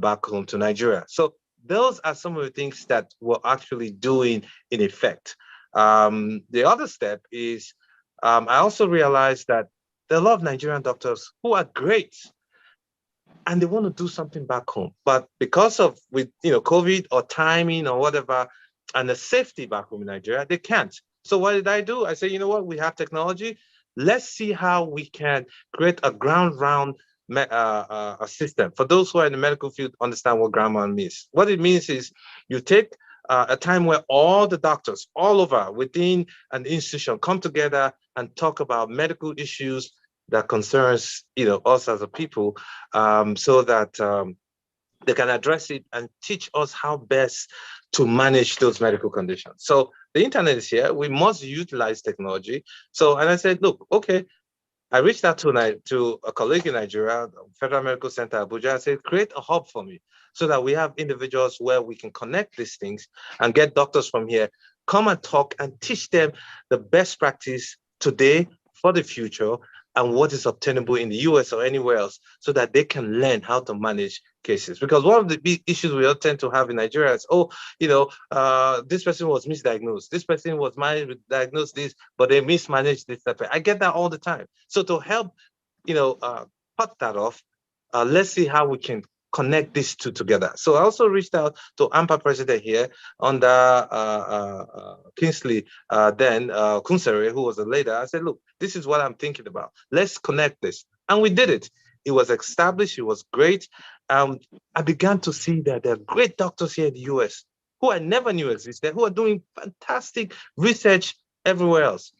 back home to Nigeria. So those are some of the things that we're actually doing in effect. The other step is I also realized that there are a lot of Nigerian doctors who are great and they want to do something back home, but because of COVID or timing or whatever, and the safety back home in Nigeria, they can't. So what did I do? I said, you know what? We have technology. Let's see how we can create a ground round a system. For those who are in the medical field, understand what ground round means. What it means is you take a time where all the doctors all over within an institution come together and talk about medical issues that concerns us as a people, so that they can address it and teach us how best to manage those medical conditions. So the internet is here. We must utilize technology. So, and I said, look, okay. I reached out to a colleague in Nigeria, Federal Medical Center, Abuja. I said, create a hub for me so that we have individuals where we can connect these things and get doctors from here, come and talk and teach them the best practice today for the future and what is obtainable in the US or anywhere else, so that they can learn how to manage cases. Because one of the big issues we all tend to have in Nigeria is, this person was misdiagnosed. This person was diagnosed this, but they mismanaged this. I get that all the time. So to help, cut that off, let's see how we can connect these two together. So I also reached out to AMPA president here under Kingsley, then Kunsere, who was a leader. I said, look, this is what I'm thinking about. Let's connect this. And we did it. It was established. It was great. I began to see that there are great doctors here in the US who I never knew existed, who are doing fantastic research everywhere else.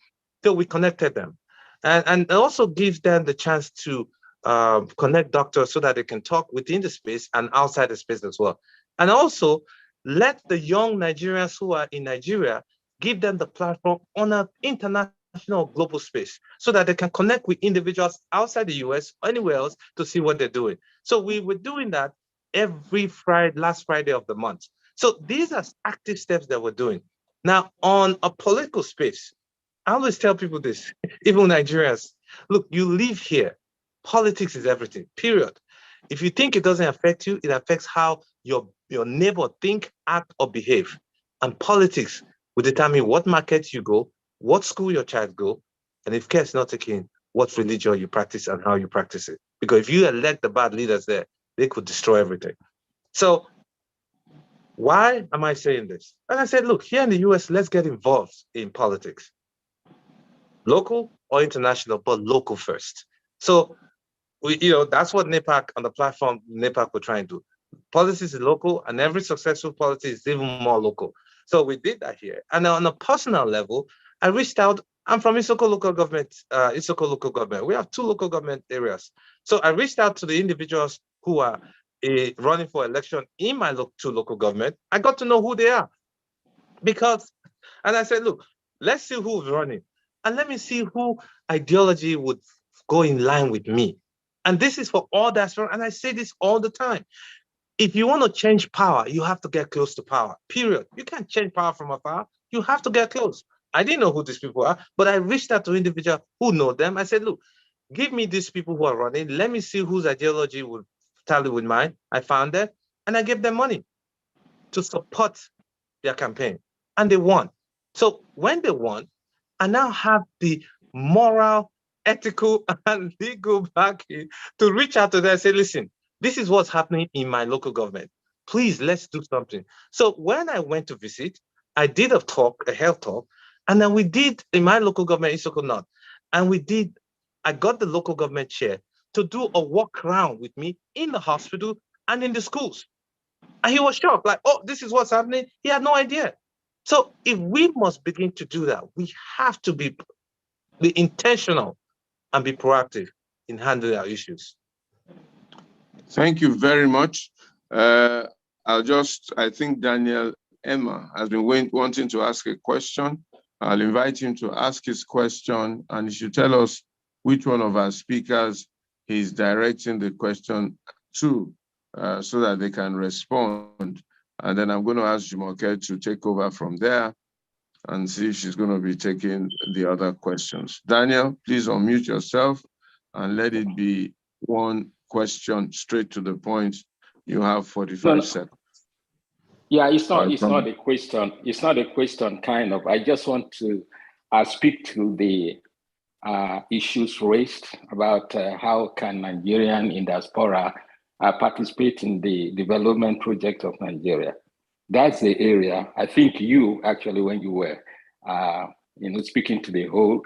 So we connected them and also give them the chance to connect doctors so that they can talk within the space and outside the space as well. And also let the young Nigerians who are in Nigeria, give them the platform on an international global space so that they can connect with individuals outside the US or anywhere else to see what they're doing. So we were doing that every Friday, last Friday of the month. So these are active steps that we're doing. Now, on a political space, I always tell people this, even Nigerians, look, you live here. Politics is everything, period. If you think it doesn't affect you, it affects how your neighbor think, act, or behave. And politics will determine what market you go, what school your child go, and if care is not taken, what religion you practice and how you practice it. Because if you elect the bad leaders there, they could destroy everything. So why am I saying this? And I said, look, here in the US, let's get involved in politics. Local or international, but local first. So that's what NAPAC on the platform, NAPAC we're trying to do. Politics is local, and every successful policy is even more local. So we did that here. And on a personal level, I reached out. I'm from Isoko local government, We have 2 local government areas. So I reached out to the individuals who are running for election in my 2 local government. I got to know who they are. And I said, look, let's see who's running. And let me see who ideology would go in line with me. And this is for all diaspora. And I say this all the time. If you want to change power, you have to get close to power, period. You can't change power from afar. You have to get close. I didn't know who these people are, but I reached out to individuals who know them. I said, look, give me these people who are running. Let me see whose ideology would tally with mine. I found them, and I gave them money to support their campaign. And they won. So when they won, I now have the moral, ethical, and legal backing to reach out to them and say, listen, this is what's happening in my local government. Please, let's do something. So when I went to visit, I did a health talk, and then we did in my local government, Isoko North, and I got the local government chair to do a walk around with me in the hospital and in the schools. And he was shocked, like, oh, this is what's happening. He had no idea. So if we must begin to do that, we have to be intentional and be proactive in handling our issues. Thank you very much. I think Daniel Emma has been wanting to ask a question. I'll invite him to ask his question, and he should tell us which one of our speakers he's directing the question to, so that they can respond. And then I'm going to ask Jumoke to take over from there and see if she's going to be taking the other questions. Daniel, please unmute yourself and let it be one question straight to the point. You have 45 seconds. Yeah, it's not a question. It's not a question, kind of. I just want to speak to the issues raised about how can Nigerian in diaspora participate in the development project of Nigeria. That's the area. I think you actually, when you were speaking to the whole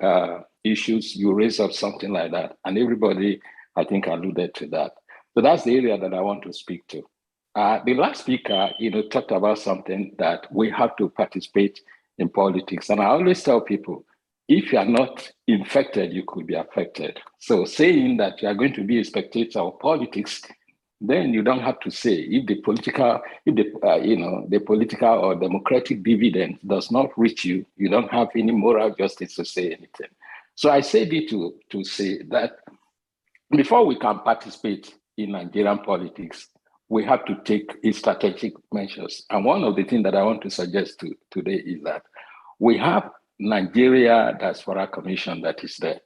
issues, you raised up something like that, and everybody, I think, alluded to that. So that's the area that I want to speak to. The last speaker, talked about something that we have to participate in politics, and I always tell people, if you are not infected, you could be affected. So saying that you are going to be a spectator of politics, then you don't have to say if the political or democratic dividend does not reach you, you don't have any moral justice to say anything. So I say this to say that before we can participate in Nigerian politics, we have to take strategic measures. And one of the things that I want to suggest today is that we have Nigeria Diaspora Commission that is there.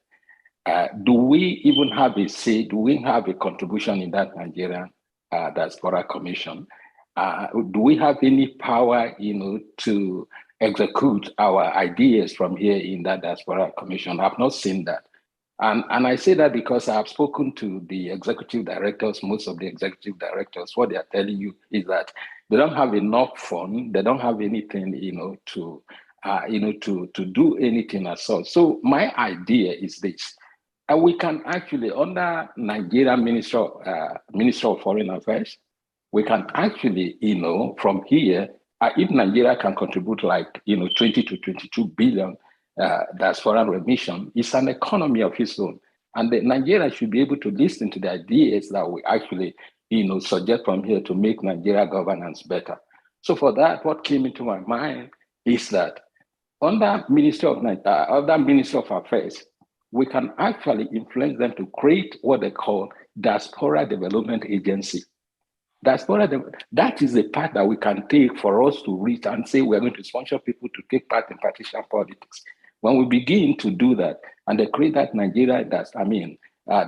Do we even have a say? Do we have a contribution in that Nigerian Diaspora Commission? Do we have any power, to execute our ideas from here in that Diaspora Commission? I've not seen that. And I say that because I have spoken to the executive directors, most of the executive directors. What they are telling you is that they don't have enough fund, they don't have anything, to do anything at all. So my idea is this. We can actually, under Nigerian Ministry of Foreign Affairs, we can actually, from here, if Nigeria can contribute 20 to 22 billion diaspora remission, it's an economy of its own. And the Nigeria should be able to listen to the ideas that we actually, suggest from here to make Nigeria governance better. So for that, what came into my mind is that under Ministry of Affairs, we can actually influence them to create what they call Diaspora Development Agency. That is the path that we can take for us to reach and say we're going to sponsor people to take part in partisan politics. When we begin to do that and they create that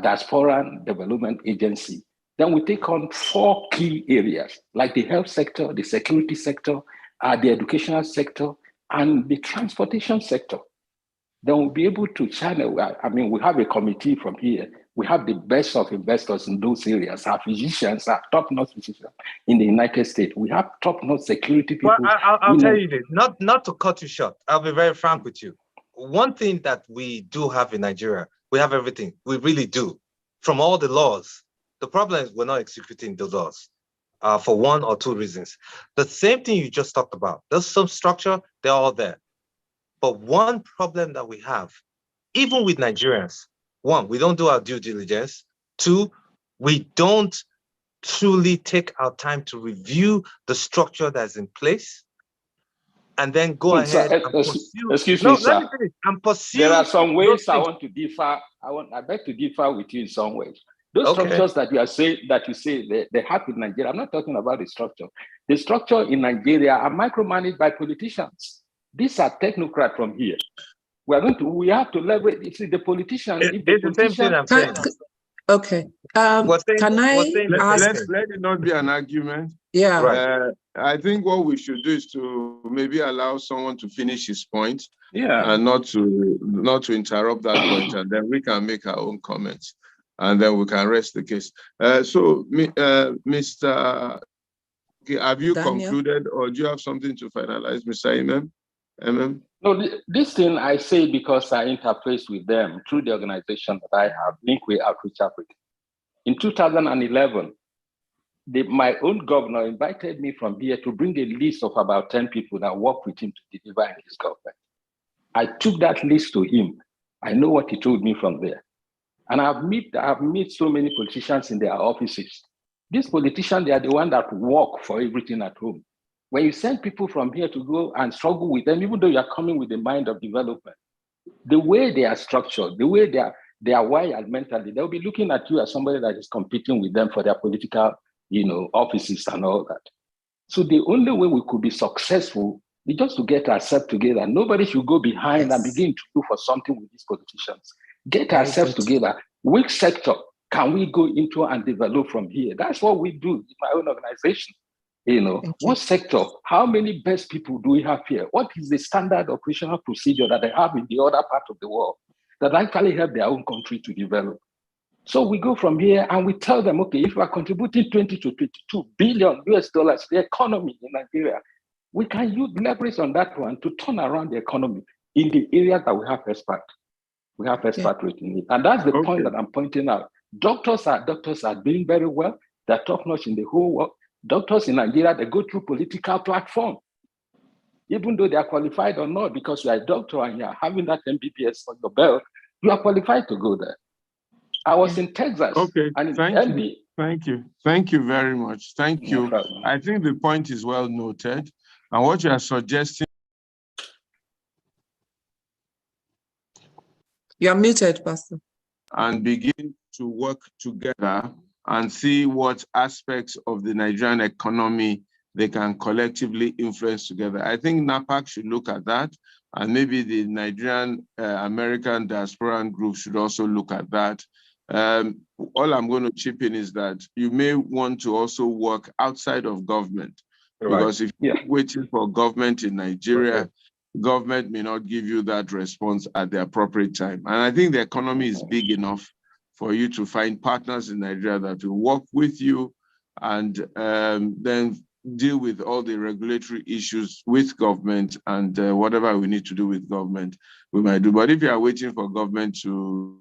Diaspora Development Agency, then we take on 4 key areas like the health sector, the security sector, the educational sector, and the transportation sector. Then we'll be able to channel. We have a committee from here. We have the best of investors in those areas. Our physicians, our top-notch physicians in the United States. We have top-notch security people. Well, I'll tell you this, not to cut you short. I'll be very frank with you. One thing that we do have in Nigeria, we have everything. We really do. From all the laws. The problem is we're not executing the laws for 1 or 2 reasons. The same thing you just talked about. There's some structure, they're all there. But one problem that we have, even with Nigerians, 1, we don't do our due diligence. 2, we don't truly take our time to review the structure that's in place and then go ahead and pursue. Excuse me, sir. Let me finish. And pursue. There are some ways I want to differ. I beg to differ with you in some ways. Those structures that you say they have in Nigeria, I'm not talking about the structure. The structure in Nigeria are micromanaged by politicians. These are technocrats from here. We have to leverage. You see, the politician. It's the same thing I'm saying. Okay. Can I ask? Let it not be an argument. Yeah. Right. I think what we should do is to maybe allow someone to finish his point. Yeah. And not to interrupt that point, and then we can make our own comments, and then we can rest the case. Mr. Have you Daniel? concluded, or do you have something to finalize, Mr. Imam? No, this thing I say because I interface with them through the organization that I have, Linkway Outreach Africa. In 2011, my own governor invited me from here to bring a list of about 10 people that work with him to deliver in his government. I took that list to him. I know what he told me from there. And I've met so many politicians in their offices. These politicians, they are the ones that work for everything at home. When you send people from here to go and struggle with them, even though you are coming with the mind of development, the way they are structured, the way they are wired mentally, they'll be looking at you as somebody that is competing with them for their political, offices and all that. So the only way we could be successful is just to get ourselves together. Nobody should go behind and begin to do for something with these politicians. Get ourselves together. Which sector can we go into and develop from here? That's what we do in my own organization. What sector, how many best people do we have here? What is the standard operational procedure that they have in the other part of the world that actually help their own country to develop? So we go from here and we tell them, okay, if we are contributing 20 to 22 billion US dollars to the economy in Nigeria, we can use leverage on that one to turn around the economy in the areas that we have expert. We have expert rating it. And that's the point that I'm pointing out. Doctors are doing very well. They're top-notch in the whole world. Doctors in Nigeria, they go through political platform, even though they are qualified or not, because you are a doctor and you are having that MBBS on your belt, you are qualified to go there. I was in Texas. Okay, and thank you very much. Thank you. I think the point is well noted. And what you are suggesting. You are muted, Pastor. And begin to work together and see what aspects of the Nigerian economy they can collectively influence together. I think NAPAC should look at that, and maybe the Nigerian American diaspora group should also look at that. All I'm going to chip in is that you may want to also work outside of government, because if you're waiting for government in Nigeria, government may not give you that response at the appropriate time. And I think the economy is big enough for you to find partners in Nigeria that will work with you and then deal with all the regulatory issues with government, and whatever we need to do with government, we might do. But if you are waiting for government to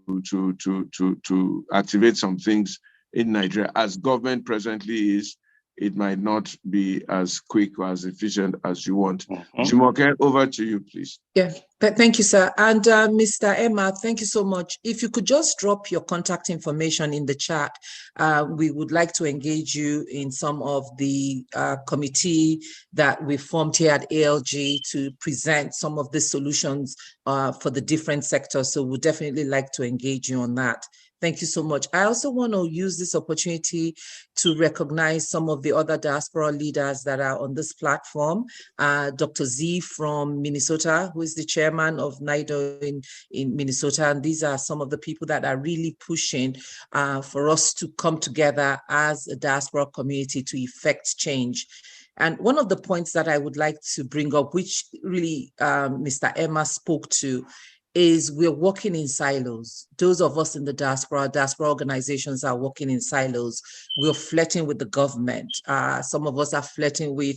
activate some things in Nigeria, as government presently is, it might not be as quick or as efficient as you want. Jumoke, over to you, please. Yeah, thank you, sir. And Mr. Emma, thank you so much. If you could just drop your contact information in the chat, we would like to engage you in some of the committee that we formed here at ALG to present some of the solutions for the different sectors. So we'd definitely like to engage you on that. Thank you so much. I also want to use this opportunity to recognize some of the other diaspora leaders that are on this platform. Dr. Z from Minnesota, who is the chairman of NIDO in Minnesota. And these are some of the people that are really pushing for us to come together as a diaspora community to effect change. And one of the points that I would like to bring up, which really Mr. Emma spoke to, is we're working in silos. Those of us in the diaspora organizations are working in silos. We're flirting with the government. Some of us are flirting with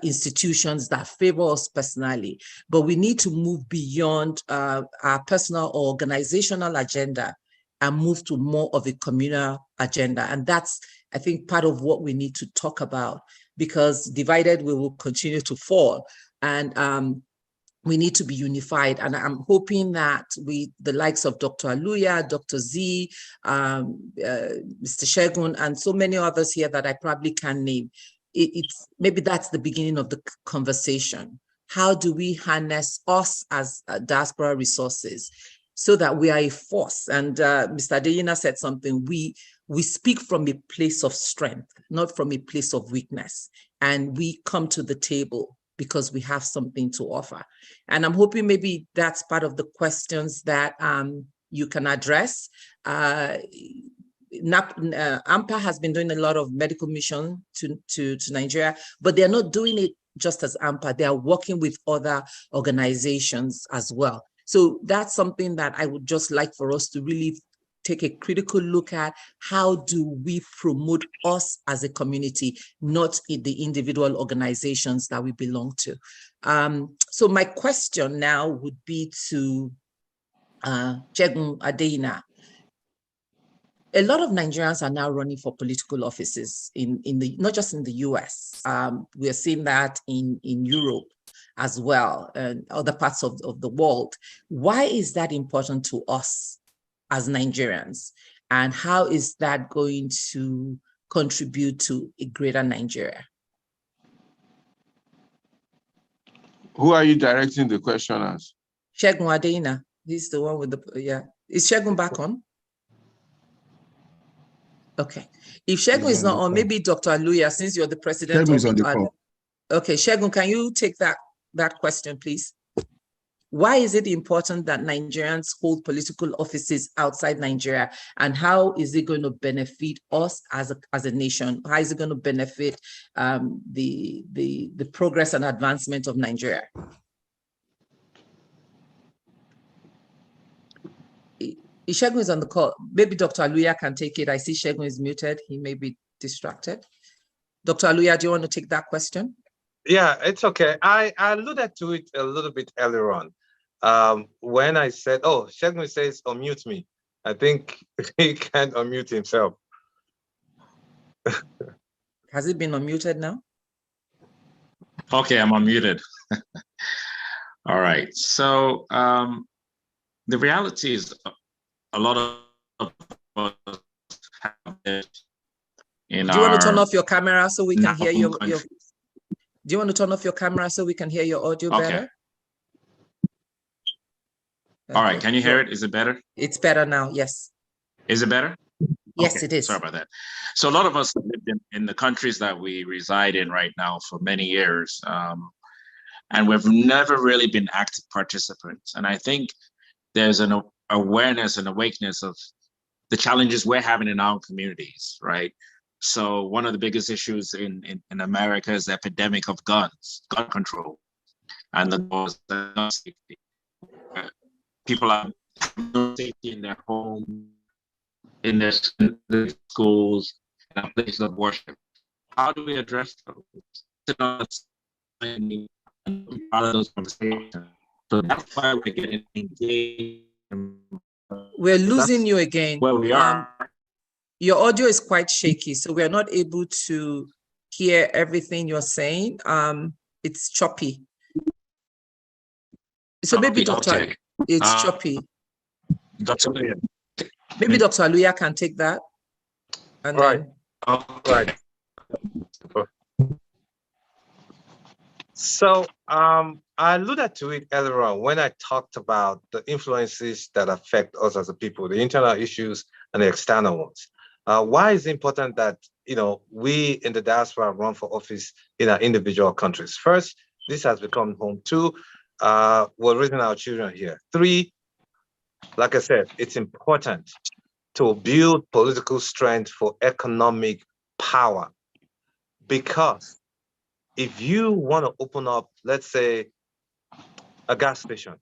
institutions that favor us personally, but we need to move beyond our personal or organizational agenda and move to more of a communal agenda. And that's, I think, part of what we need to talk about, because divided we will continue to fall. And we need to be unified. And I'm hoping that the likes of Dr. Aluya, Dr. Z, Mr. Segun, and so many others here that I probably can't name, maybe that's the beginning of the conversation. How do we harness us as diaspora resources so that we are a force? And Mr. Adeyina said something, we speak from a place of strength, not from a place of weakness. And we come to the table because we have something to offer. And I'm hoping maybe that's part of the questions that you can address. AMPA has been doing a lot of medical mission to Nigeria, but they're not doing it just as AMPA. They are working with other organizations as well. So that's something that I would just like for us to really take a critical look at. How do we promote us as a community, not in the individual organizations that we belong to? So my question now would be to Segun Adeyina. A lot of Nigerians are now running for political offices not just in the US. We are seeing that in Europe as well, and other parts of the world. Why is that important to us as Nigerians? And how is that going to contribute to a greater Nigeria? Who are you directing the question at? Segun Adeyina. He's the one with the, yeah. Is Segun back on? Okay. If Segun is not on, maybe Dr. Aluya, since you're the president Segun is on the call. Okay, Segun, can you take that question, please? Why is it important that Nigerians hold political offices outside Nigeria? And how is it going to benefit us as a nation? How is it going to benefit the progress and advancement of Nigeria? Segun is on the call. Maybe Dr. Aluya can take it. I see Segun is muted. He may be distracted. Dr. Aluya, do you want to take that question? Yeah, it's okay. I alluded to it a little bit earlier on. When I said, oh, Segun says, unmute me. I think he can't unmute himself. Has it been unmuted now? Okay, I'm unmuted. All right. So the reality is a lot of us have it in Do you want to turn off your camera so we can hear your do you want to turn off your camera so we can hear your audio better? Okay. All right, can you hear it? Is it better? It's better now, yes. Is it better? Yes, okay. It is. Sorry about that. So a lot of us have lived in the countries that we reside in right now for many years, and we've never really been active participants. And I think there's an awareness and awakeness of the challenges we're having in our communities, right? So one of the biggest issues in America is the epidemic of guns, gun control, and the gun safety. People are no safety in their home, in their schools, and places of worship. How do we address those? Those conversations. So that's why we're getting engaged. We're losing you again. Well, we are. Your audio is quite shaky, so we're not able to hear everything you're saying. It's choppy. So maybe Dr. It's choppy. Dr. Maybe Dr. Aluya can take that. And Right. then... Right. So I alluded to it earlier on when I talked about the influences that affect us as a people, the internal issues and the external ones. Why is it important that we in the diaspora run for office in our individual countries? First, this has become home. Two, we're raising our children here. Three, like I said, it's important to build political strength for economic power, because if you want to open up, let's say, a gas station,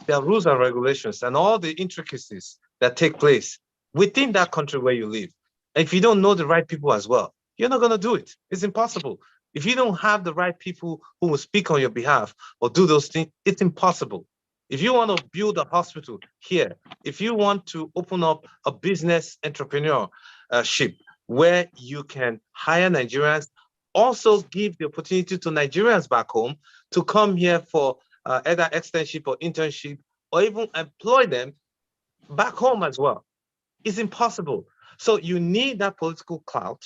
there are rules and regulations and all the intricacies that take place within that country where you live. If you don't know the right people as well, you're not going to do it. It's impossible. If you don't have the right people who will speak on your behalf or do those things, it's impossible. If you want to build a hospital here, if you want to open up a business entrepreneurship where you can hire Nigerians, also give the opportunity to Nigerians back home to come here for either externship or internship, or even employ them back home as well. It's impossible. So you need that political clout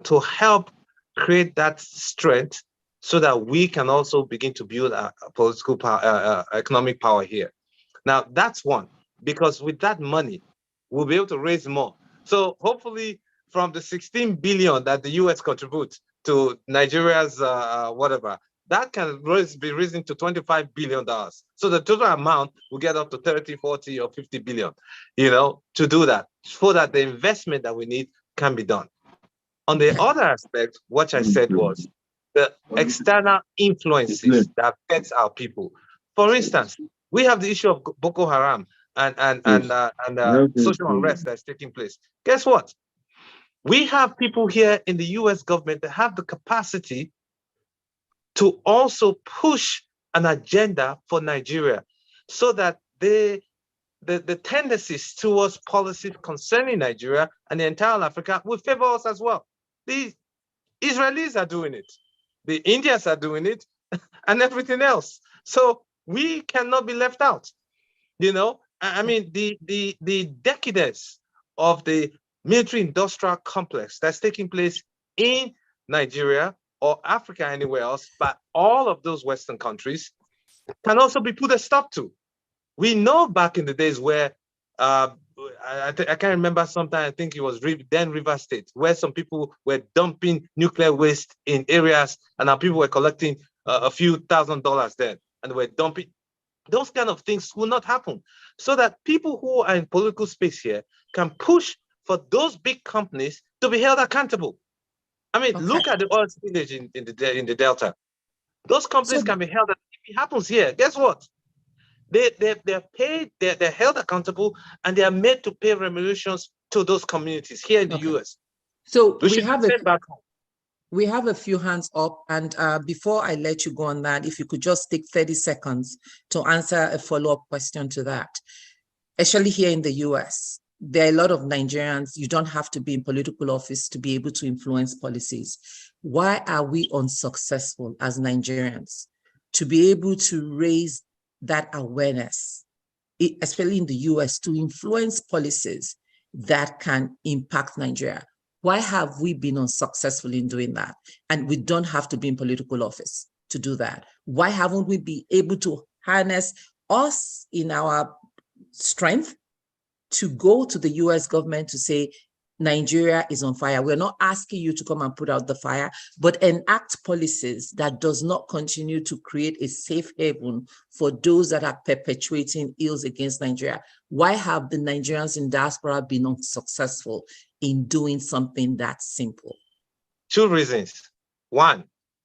to help create that strength so that we can also begin to build a political power, economic power here. Now, that's one, because with that money, we'll be able to raise more. So hopefully from the 16 billion that the US contributes to Nigeria's whatever, that can be risen to $25 billion. So the total amount will get up to 30, 40, or 50 billion, to do that, so that the investment that we need can be done. On the other aspect, what I said was the external influences that affects our people. For instance, we have the issue of Boko Haram and social unrest that's taking place. Guess what? We have people here in the US government that have the capacity to also push an agenda for Nigeria, so that the tendencies towards policies concerning Nigeria and the entire Africa will favor us as well. The Israelis are doing it, the Indians are doing it, and everything else. So we cannot be left out. I mean, the decadence of the military-industrial complex that's taking place in Nigeria or Africa, anywhere else, but all of those Western countries can also be put a stop to. We know back in the days where, I can't remember, sometime, I think it was then River State, where some people were dumping nuclear waste in areas, and our people were collecting a few $1,000s then, and were dumping. Those kind of things will not happen, so that people who are in political space here can push for those big companies to be held accountable. I mean, look at the oil spillage in the Delta. Those companies can be held. If it happens here, guess what? They're paid. They're held accountable, and they are made to pay remunerations to those communities here in the US. So we have a few hands up, and before I let you go on that, if you could just take 30 seconds to answer a follow-up question to that. Especially here in the US, there are a lot of Nigerians. You don't have to be in political office to be able to influence policies. Why are we unsuccessful as Nigerians to be able to raise that awareness, especially in the US, to influence policies that can impact Nigeria? Why have we been unsuccessful in doing that? And we don't have to be in political office to do that. Why haven't we been able to harness us in our strength to go to the US government to say, Nigeria is on fire? We're not asking you to come and put out the fire, but enact policies that does not continue to create a safe haven for those that are perpetuating ills against Nigeria. Why have the Nigerians in diaspora been unsuccessful in doing something that simple? Two reasons. One,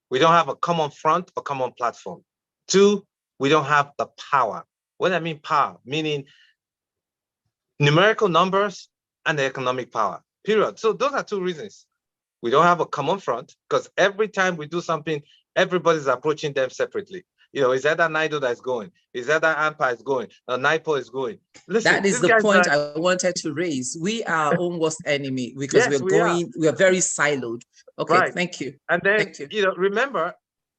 we don't have a common front or common platform. Two, we don't have the power. When I mean power, meaning numerical numbers and the economic power, period. So those are two reasons. We don't have a common front, because every time we do something, everybody's approaching them separately. Is that NIDO that's going? Is that ANPA is going? NIPO is going? Listen, that is the point I wanted to raise. We are our own worst enemy because yes, we are very siloed. Okay, right. Thank you. And then, Thank you. Remember,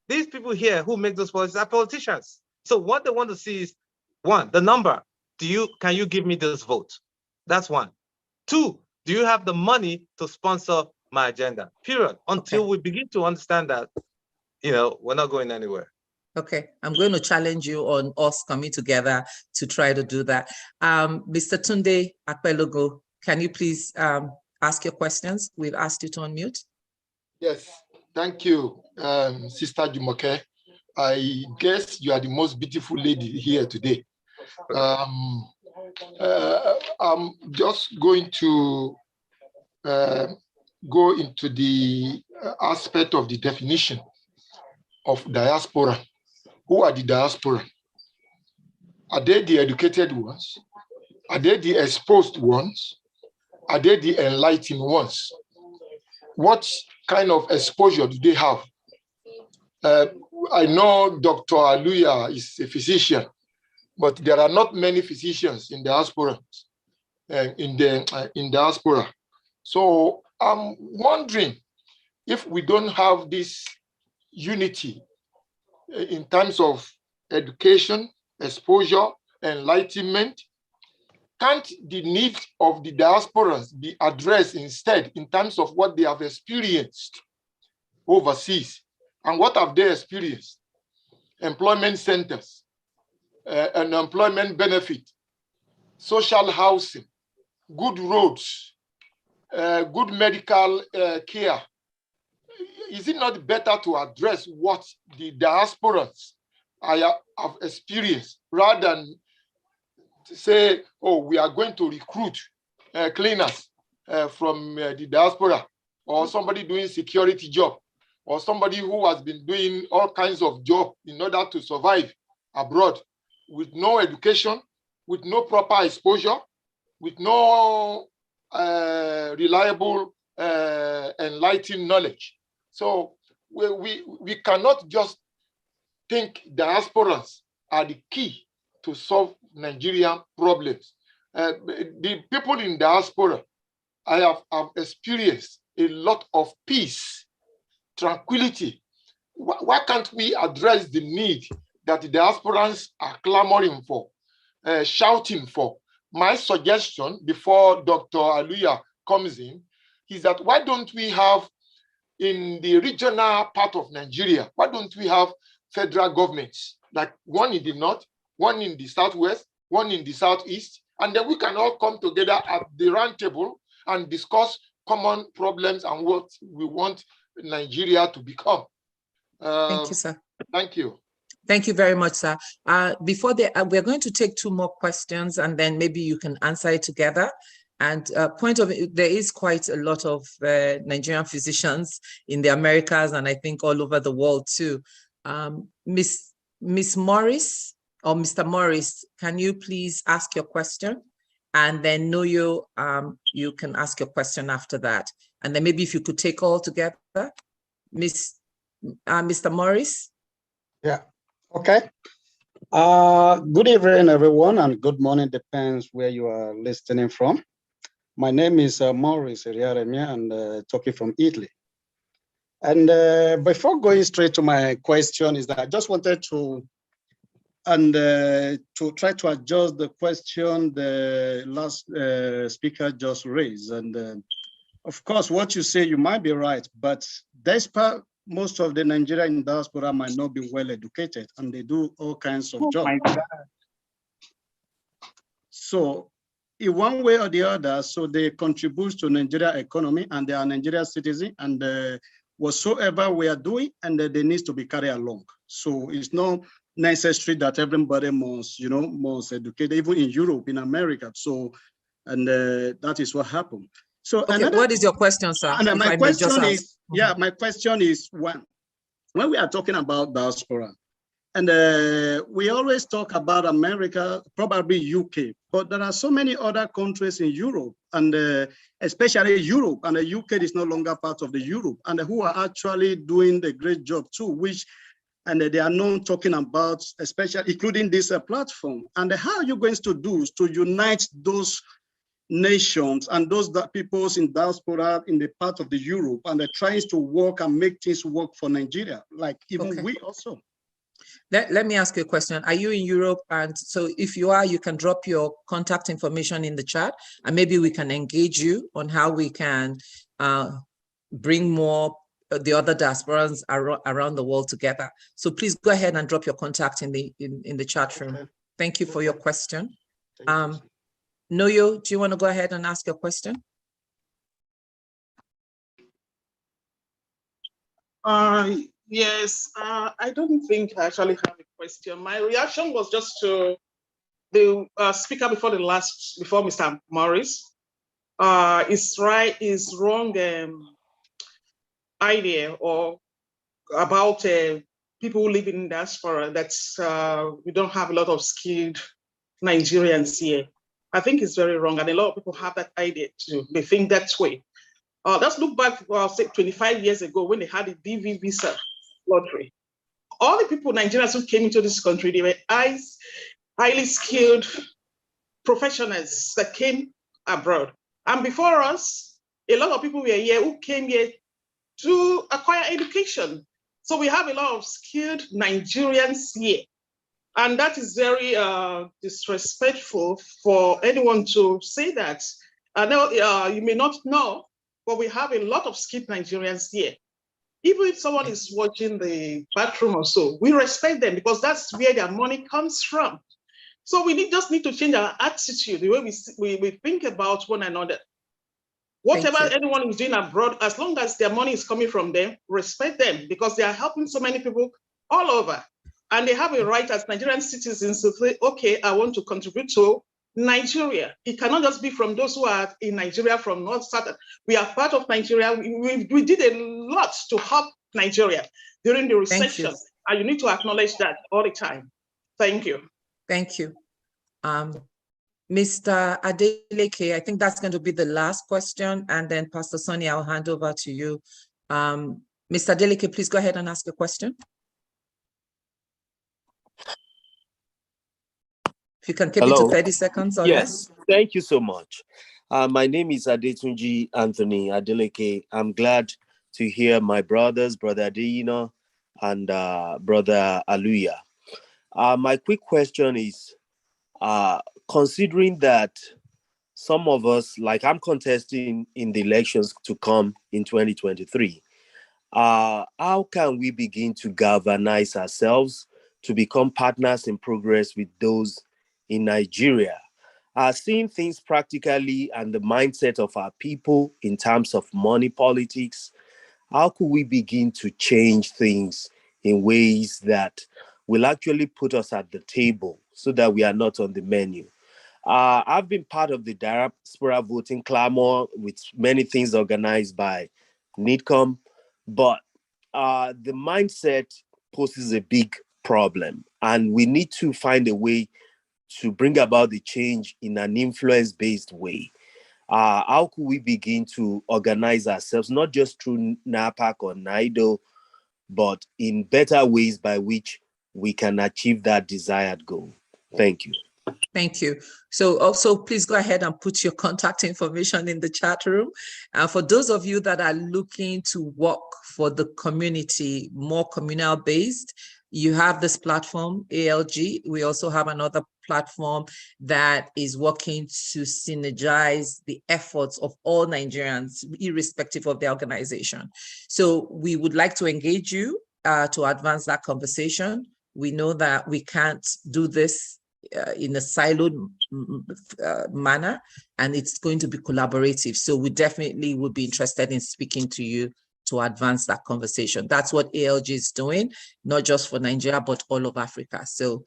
these people here who make those policies are politicians. So what they want to see is, one, the number. Can you give me this vote? That's one. Two, do you have the money to sponsor my agenda? Period. Until we begin to understand that, we're not going anywhere. Okay, I'm going to challenge you on us coming together to try to do that. Mr. Tunde Akpelogo, can you please ask your questions? We've asked you to unmute. Yes, thank you, Sister Jumoke. I guess you are the most beautiful lady here today. I'm just going to go into the aspect of the definition of diaspora. Who are the diaspora? Are they the educated ones? Are they the exposed ones? Are they the enlightened ones? What kind of exposure do they have? I know Dr. Aluya is a physician, but there are not many physicians in diaspora. In diaspora. So I'm wondering if we don't have this unity in terms of education, exposure, enlightenment, can't the needs of the diasporans be addressed instead in terms of what they have experienced overseas? And what have they experienced? Employment centers, unemployment benefit, social housing, good roads, good medical care. Is it not better to address what the diasporans have experienced rather than to say, oh, we are going to recruit cleaners from the diaspora, or somebody doing security job, or somebody who has been doing all kinds of job in order to survive abroad with no education, with no proper exposure, with no reliable enlightened knowledge. So we cannot just think diasporans are the key to solve Nigerian problems. The people in diaspora, I have experienced a lot of peace, tranquility. Why can't we address the need that the diasporans are clamoring for, shouting for? My suggestion before Dr. Aluya comes in is that why don't we have in the regional part of Nigeria, why don't we have federal governments, like one in the north, one in the southwest, one in the southeast, and then we can all come together at the round table and discuss common problems and what we want Nigeria to become. Thank you, sir. Thank you. Thank you very much, sir. Before we're going to take two more questions, and then maybe you can answer it together. And point of it, there is quite a lot of Nigerian physicians in the Americas, and I think all over the world too. Miss Morris or Mr. Morris, can you please ask your question? And then Noyo, you can ask your question after that. And then maybe if you could take all together, Mr. Morris. Yeah, okay. Good evening, everyone, and good morning, depends where you are listening from. My name is Maurice Eriaremia, and talking from Italy. And before going straight to my question, is that I just wanted to try to adjust the question the last speaker just raised. And of course, what you say, you might be right, but despite most of the Nigerian diaspora might not be well educated, and they do all kinds of jobs. So in one way or the other, so they contribute to Nigeria economy, and they are Nigerian citizens, and whatsoever we are doing, and they need to be carried along. So it's not necessary that everybody must, must educate, even in Europe, in America. So, and that is what happened. So okay, what is your question, sir? And my question is, my question is when we are talking about diaspora, and we always talk about America, probably UK, but there are so many other countries in Europe, and especially Europe, and the UK is no longer part of the Europe, and who are actually doing the great job too, which and they are not talking about, especially including this platform. And how are you going to do to unite those nations and those peoples in diaspora in the part of the Europe, and they're trying to work and make things work for Nigeria, like even we also. Let me ask you a question. Are you in Europe? And so if you are, you can drop your contact information in the chat, and maybe we can engage you on how we can bring more the other diasporans around the world together. So please go ahead and drop your contact in the chat room. Okay. Thank you for your question. Noyo, do you want to go ahead and ask your question? Yes, I don't think I actually have a question. My reaction was just to the speaker before Mr. Morris. Is wrong idea or about people who live in diaspora that we don't have a lot of skilled Nigerians here. I think it's very wrong, and a lot of people have that idea too. They think that way. Let's look back, say 25 years ago when they had the DV visa lottery. All the people, Nigerians who came into this country, they were highly skilled professionals that came abroad. And before us, a lot of people were here who came here to acquire education. So we have a lot of skilled Nigerians here. And that is very disrespectful for anyone to say that. I know you may not know, but we have a lot of skilled Nigerians here. Even if someone is watching the bathroom or so, we respect them because that's where their money comes from. So we just need to change our attitude, the way we think about one another. Whatever anyone is doing abroad, as long as their money is coming from them, respect them because they are helping so many people all over. And they have a right as Nigerian citizens to say, okay, I want to contribute to Nigeria. It cannot just be from those who are in Nigeria from North, South. We are part of Nigeria. We did a lot to help Nigeria during the recession. And you need to acknowledge that all the time. Thank you. Thank you. Mr. Adeleke, I think that's going to be the last question. And then Pastor Sonny, I'll hand over to you. Mr. Adeleke, please go ahead and ask your question. If you can keep it to 30 seconds or less. Thank you so much. My name is Adetunji Anthony Adeleke. I'm glad to hear my brothers, Brother Adeyina and Brother Aluya. My quick question is, considering that some of us, like I'm contesting in the elections to come in 2023, how can we begin to galvanize ourselves to become partners in progress with those in Nigeria? Seeing things practically and the mindset of our people in terms of money politics, how could we begin to change things in ways that will actually put us at the table so that we are not on the menu? I've been part of the Diaspora voting clamor with many things organized by NIDCOM, but the mindset poses a big problem, and we need to find a way to bring about the change in an influence-based way. How could we begin to organize ourselves, not just through NAPAC or NIDO, but in better ways by which we can achieve that desired goal? Thank you. Thank you. So also, please go ahead and put your contact information in the chat room. For those of you that are looking to work for the community, more communal based, you have this platform, ALG. We also have another platform that is working to synergize the efforts of all Nigerians, irrespective of their organization. So we would like to engage you to advance that conversation. We know that we can't do this in a siloed manner, and it's going to be collaborative. So we definitely would be interested in speaking to you to advance that conversation. That's what ALG is doing, not just for Nigeria, but all of Africa. So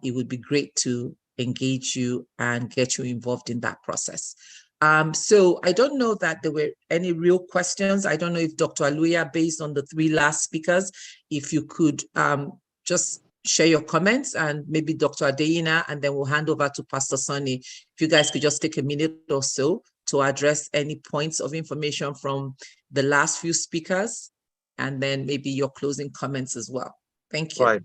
it would be great to engage you and get you involved in that process. So I don't know that there were any real questions. I don't know if Dr. Aluya, based on the three last speakers, if you could just share your comments, and maybe Dr. Adeyina, and then we'll hand over to Pastor Sonny. If you guys could just take a minute or so to address any points of information from the last few speakers, and then maybe your closing comments as well. Thank you. Right.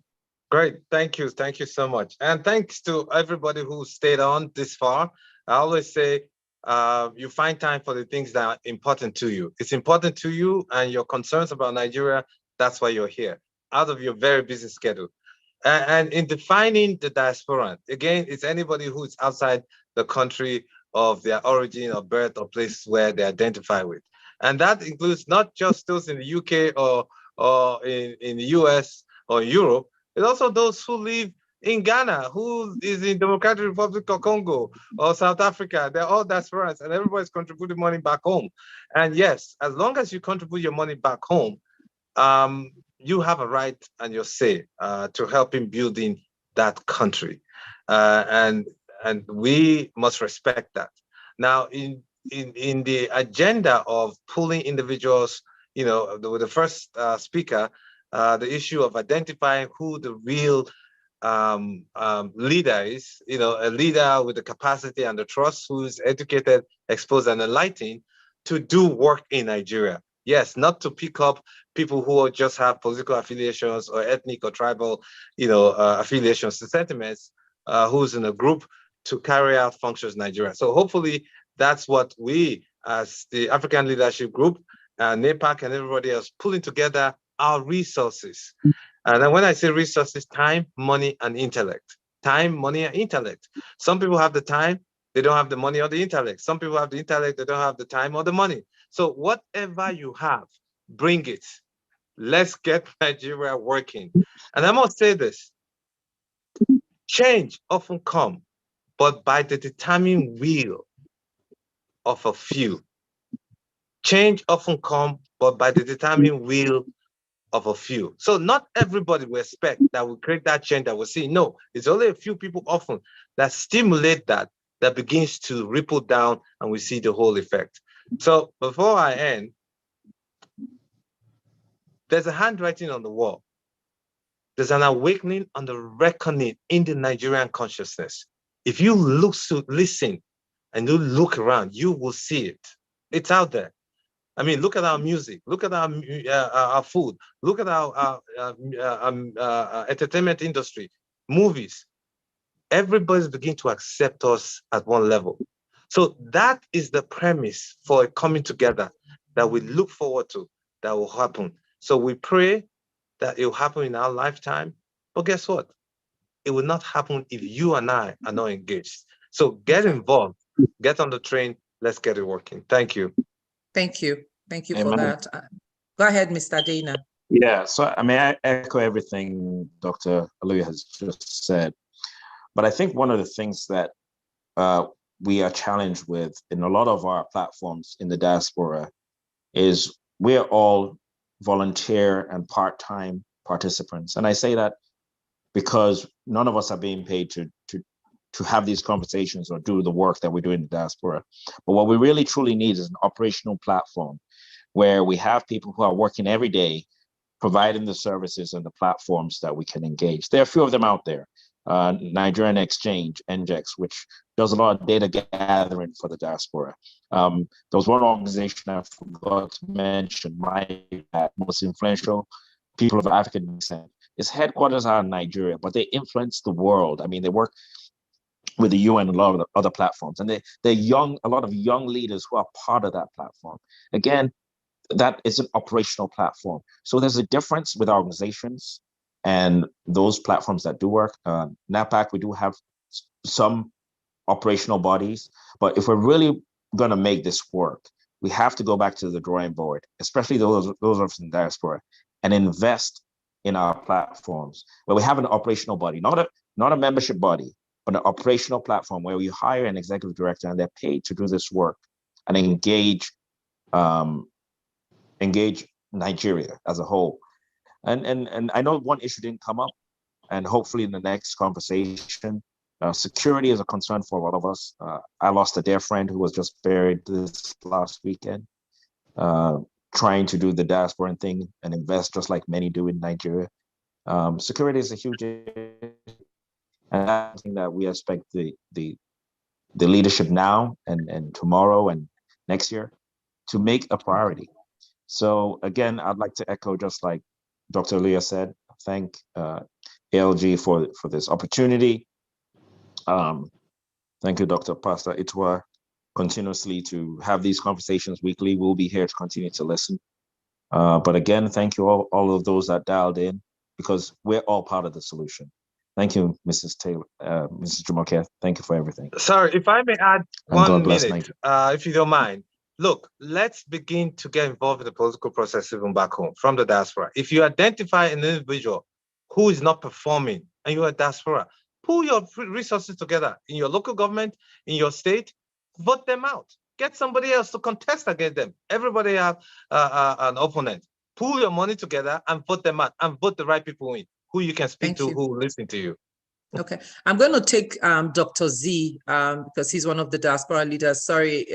Great. Thank you. Thank you so much. And thanks to everybody who stayed on this far. I always say, you find time for the things that are important to you. It's important to you and your concerns about Nigeria. That's why you're here, out of your very busy schedule. And in defining the diaspora, again, it's anybody who's outside the country of their origin or birth or place where they identify with. And that includes not just those in the UK or in the US or Europe, but also those who live in Ghana, who is in Democratic Republic of Congo or South Africa. They're all diasporans and everybody's contributing money back home. And yes, as long as you contribute your money back home, you have a right and your say to help in building that country. And we must respect that. Now, in the agenda of pulling individuals, you know, with the first speaker, the issue of identifying who the real leader is, you know, a leader with the capacity and the trust, who is educated, exposed, and enlightened to do work in Nigeria. Yes, not to pick up people who just have political affiliations or ethnic or tribal, you know, affiliations to sentiments, who's in a group to carry out functions in Nigeria. So hopefully that's what we, as the African Leadership Group, NAPAC and everybody else, pulling together our resources. And then when I say resources, time, money, and intellect. Time, money, and intellect. Some people have the time, they don't have the money or the intellect. Some people have the intellect, they don't have the time or the money. So whatever you have, bring it. Let's get Nigeria working. And I must say this, change often comes, but by the determined will of a few. Change often comes, but by the determined will of a few. So not everybody will expect that will create that change that we'll see. No, it's only a few people often that stimulate that begins to ripple down and we see the whole effect. So before I end, there's a handwriting on the wall. There's an awakening on the reckoning in the Nigerian consciousness. If you listen and you look around, you will see it. It's out there. I mean, look at our music, look at our food, look at our entertainment industry, movies. Everybody's beginning to accept us at one level. So that is the premise for a coming together that we look forward to, that will happen. So we pray that it will happen in our lifetime. But guess what? It will not happen if you and I are not engaged. So get involved, get on the train, let's get it working. Thank you. Thank you. Thank you Amen. for that. Go ahead, Mr. Adeyina. Yeah, so I mean, I echo everything Dr. Aluya has just said. But I think one of the things that we are challenged with in a lot of our platforms in the diaspora is we're all volunteer and part-time participants. And I say that because none of us are being paid to have these conversations or do the work that we do in the diaspora. But what we really truly need is an operational platform where we have people who are working every day, providing the services and the platforms that we can engage. There are a few of them out there. Nigerian Exchange, NGEX, which does a lot of data gathering for the diaspora. There was one organization I forgot to mention, most influential people of African descent. Its headquarters are in Nigeria, but they influence the world. I mean, they work with the UN and a lot of other platforms, and they're young, a lot of young leaders who are part of that platform. Again, that is an operational platform. So there's a difference with organizations and those platforms that do work. NAPAC, we do have some operational bodies, but if we're really going to make this work, we have to go back to the drawing board, especially those of us in diaspora, and invest in our platforms where we have an operational body, not a membership body, but an operational platform where we hire an executive director and they're paid to do this work and engage Nigeria as a whole. And I know one issue didn't come up, and hopefully in the next conversation, security is a concern for a lot of us. I lost a dear friend who was just buried this last weekend, trying to do the diaspora thing and invest just like many do in Nigeria. Security is a huge issue, and that's something that we expect the leadership now and tomorrow and next year to make a priority. So again, I'd like to echo just like Dr. Aluya said, thank ALG for this opportunity. Thank you, Dr. Pastor Ituah, continuously to have these conversations weekly. We'll be here to continue to listen. But again, thank you all of those that dialed in, because we're all part of the solution. Thank you, Mrs. Taylor, Mrs. Jumoke. Thank you for everything. Sorry, if I may add And God one bless minute, if you don't mind. Look, let's begin to get involved in the political process even back home from the diaspora. If you identify an individual who is not performing and you're a diaspora, pull your resources together in your local government, in your state, vote them out. Get somebody else to contest against them. Everybody have an opponent. Pull your money together and vote them out, and vote the right people in, who you can speak to, who will listen to you. Okay, I'm going to take Dr. Z because he's one of the diaspora leaders. Sorry,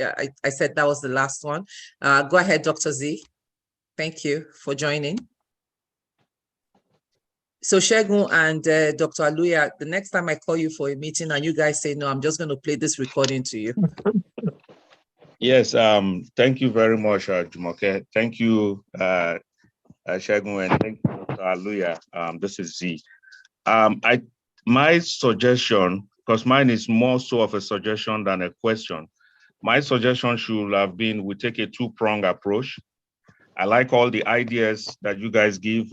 I said that was the last one. Go ahead, Dr. Z. Thank you for joining. So Segun and Dr. Aluya, the next time I call you for a meeting and you guys say no, I'm just going to play this recording to you. Yes, thank you very much, Jumoke. Thank you, Segun, and thank you, Dr. Aluya. This is Z. My suggestion, because mine is more so of a suggestion than a question, my suggestion should have been we take a two-pronged approach. I like all the ideas that you guys give,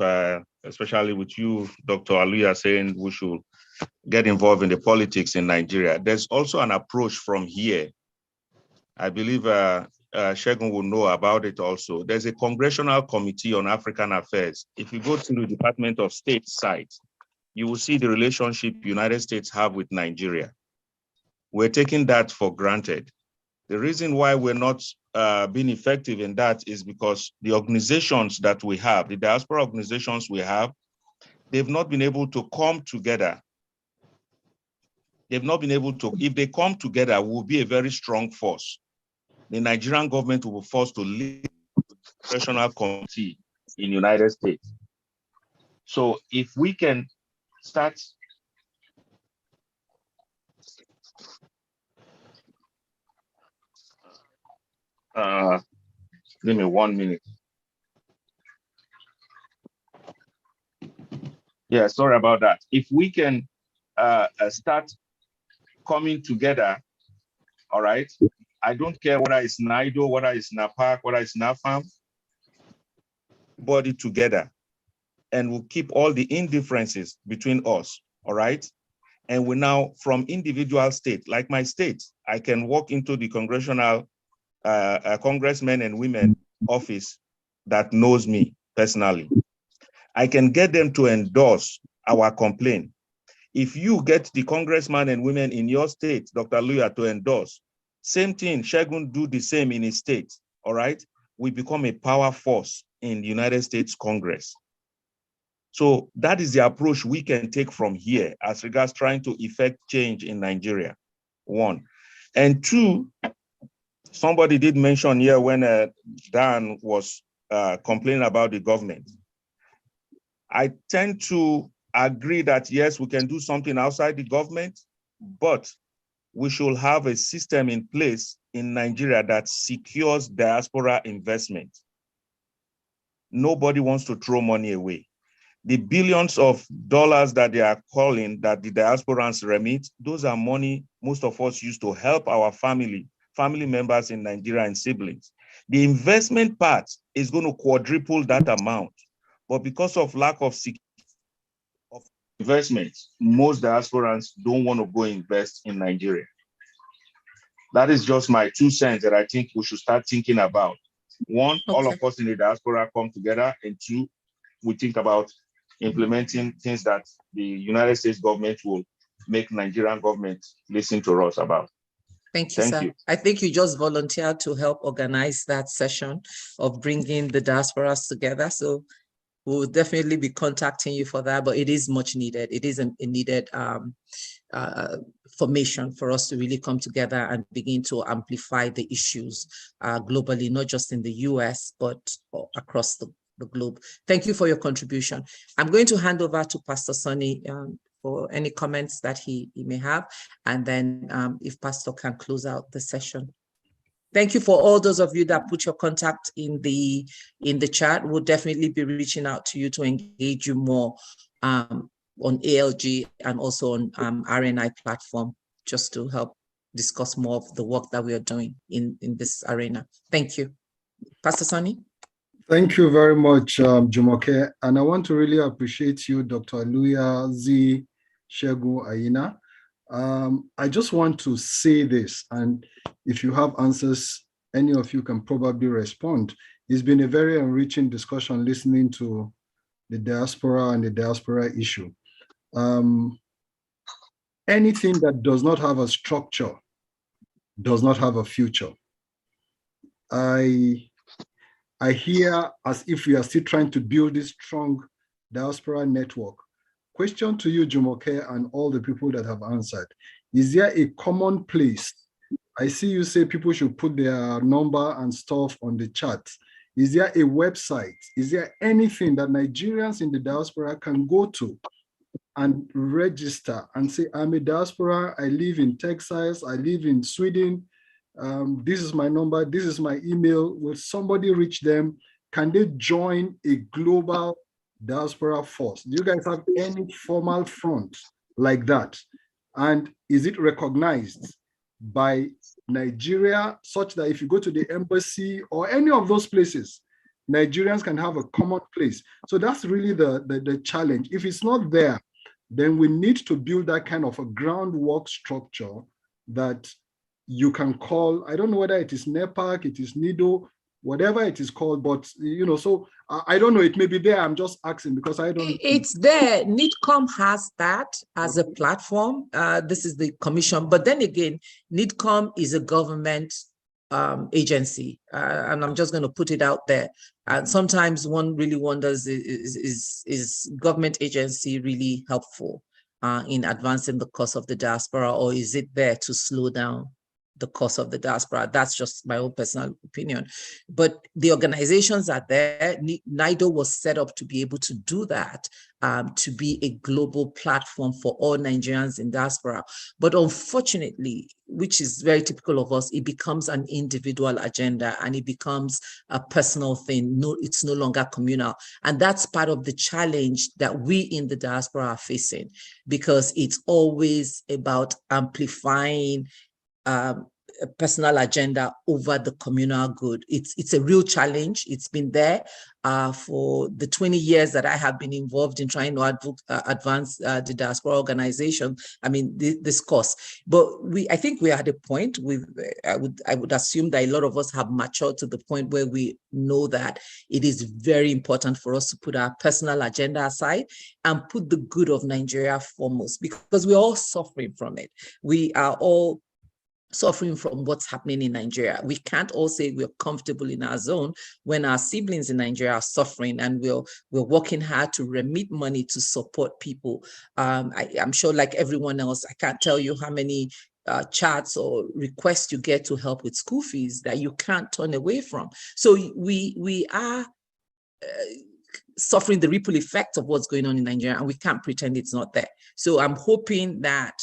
especially with you, Dr. Aluya, saying we should get involved in the politics in Nigeria. There's also an approach from here. I believe Segun will know about it also. There's a Congressional Committee on African Affairs. If you go to the Department of State site, you will see the relationship United States have with Nigeria. We're taking that for granted. The reason why we're not being effective in that is because the organizations that we have, the diaspora organizations we have, they've not been able to come together. They've not been able to, if they come together, we'll be a very strong force. The Nigerian government will be forced to lead the Congressional Committee in the United States. So if we can start give me 1 minute. Yeah, sorry about that. If we can start coming together, all right? I don't care whether it's NIDO, whether it's NAPAC, whether it's NAFAM, body together. And we'll keep all the indifferences between us, all right? And we now, from individual state, like my state, I can walk into the congressional congressmen and women office that knows me personally. I can get them to endorse our complaint. If you get the congressman and women in your state, Dr. Aluya, to endorse, same thing, Segun do the same in his state, all right? We become a power force in the United States Congress. So that is the approach we can take from here as regards trying to effect change in Nigeria, one. And two, somebody did mention here when Dan was complaining about the government. I tend to agree that, yes, we can do something outside the government, but we should have a system in place in Nigeria that secures diaspora investment. Nobody wants to throw money away. The billions of dollars that they are calling that the diasporans remit, those are money most of us use to help our family members in Nigeria and siblings. The investment part is going to quadruple that amount. But because of lack of investment, most diasporans don't want to go invest in Nigeria. That is just my 2 cents that I think we should start thinking about. One, all of us in the diaspora come together, and two, we think about implementing things that the United States government will make Nigerian government listen to us about. Thank you, sir. I think you just volunteered to help organize that session of bringing the diasporas together. So we'll definitely be contacting you for that, but it is much needed. It is a needed formation for us to really come together and begin to amplify the issues globally, not just in the US, but across the globe. Thank you for your contribution. I'm going to hand over to Pastor Sonny for any comments that he may have, and then if Pastor can close out the session. Thank you for all those of you that put your contact in the chat. We'll definitely be reaching out to you to engage you more on ALG and also on RNI platform, just to help discuss more of the work that we are doing in this arena. Thank you. Pastor Sonny? Thank you very much, Jumoke. And I want to really appreciate you, Dr. Aluya, Z, Segun, Adeyina. I just want to say this, and if you have answers, any of you can probably respond. It's been a very enriching discussion listening to the diaspora and the diaspora issue. Anything that does not have a structure does not have a future. I hear as if we are still trying to build this strong diaspora network. Question to you, Jumoke, and all the people that have answered. Is there a common place? I see you say people should put their number and stuff on the chat. Is there a website? Is there anything that Nigerians in the diaspora can go to and register and say, I'm a diaspora, I live in Texas, I live in Sweden, this is my number, this is my email. Will somebody reach them? Can they join a global diaspora force? Do you guys have any formal front like that? And is it recognized by Nigeria such that if you go to the embassy or any of those places, Nigerians can have a common place? So that's really the challenge. If it's not there, then we need to build that kind of a groundwork structure that you can call. I don't know whether it is NEPAC, it is NIDO, whatever it is called, but so I don't know, it may be there. I'm just asking because I don't. It's there. NIDCOM has that as a platform. This is the commission, but then again, NIDCOM is a government agency, and I'm just going to put it out there. And sometimes one really wonders, is government agency really helpful in advancing the cause of the diaspora, or is it there to slow down the cause of the diaspora? That's just my own personal opinion. But the organizations are there. NIDO was set up to be able to do that, to be a global platform for all Nigerians in diaspora. But unfortunately, which is very typical of us, it becomes an individual agenda and it becomes a personal thing. No, it's no longer communal. And that's part of the challenge that we in the diaspora are facing, because it's always about amplifying a personal agenda over the communal good. It's a real challenge. It's been there for the 20 years that I have been involved in trying to advance the diaspora organization. I mean, this cause. But I think we are at a point with, I would assume that a lot of us have matured to the point where we know that it is very important for us to put our personal agenda aside and put the good of Nigeria foremost, because we're all suffering from it. We are all suffering from what's happening in Nigeria. We can't all say we're comfortable in our zone when our siblings in Nigeria are suffering, and we're working hard to remit money to support people. I'm sure, like everyone else, I can't tell you how many chats or requests you get to help with school fees that you can't turn away from. So we are suffering the ripple effect of what's going on in Nigeria, and we can't pretend it's not there. So I'm hoping that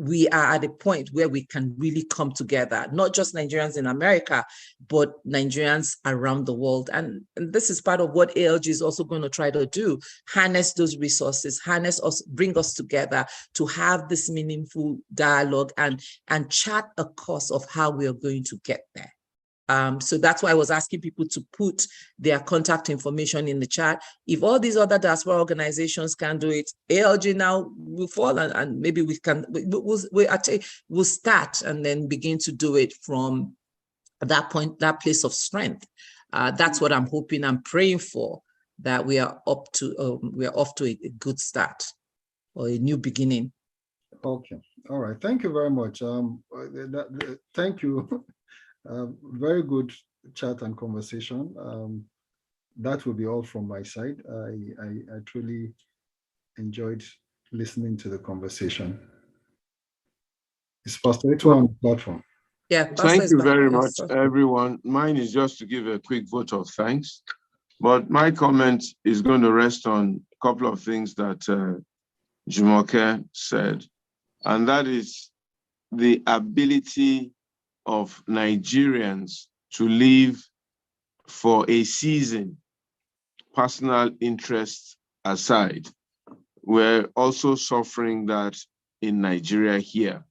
we are at a point where we can really come together, not just Nigerians in America, but Nigerians around the world. And this is part of what ALG is also going to try to do, harness those resources, harness us, bring us together to have this meaningful dialogue and chart a course of how we are going to get there. So that's why I was asking people to put their contact information in the chat. If all these other diaspora organizations can do it, ALG now will fall, and maybe we can, we'll start and then begin to do it from that point, that place of strength. That's what I'm hoping, I'm praying for, that we are off to a good start or a new beginning. Okay, all right, thank you very much. Thank you. Very good chat and conversation. That will be all from my side. I truly enjoyed listening to the conversation. Is Pastor Ituah on the platform? Yeah. Thank you very much, everyone. Mine is just to give a quick vote of thanks, but my comment is going to rest on a couple of things that Jumoke said, and that is the ability of Nigerians to live for a season, personal interests aside. We're also suffering that in Nigeria here.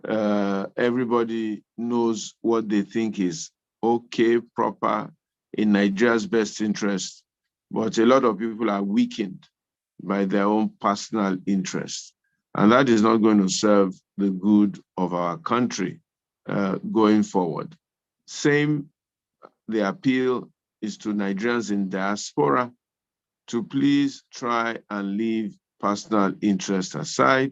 Everybody knows what they think is okay, proper, in Nigeria's best interest, but a lot of people are weakened by their own personal interests. And that is not going to serve the good of our country going forward. Same, the appeal is to Nigerians in diaspora to please try and leave personal interest aside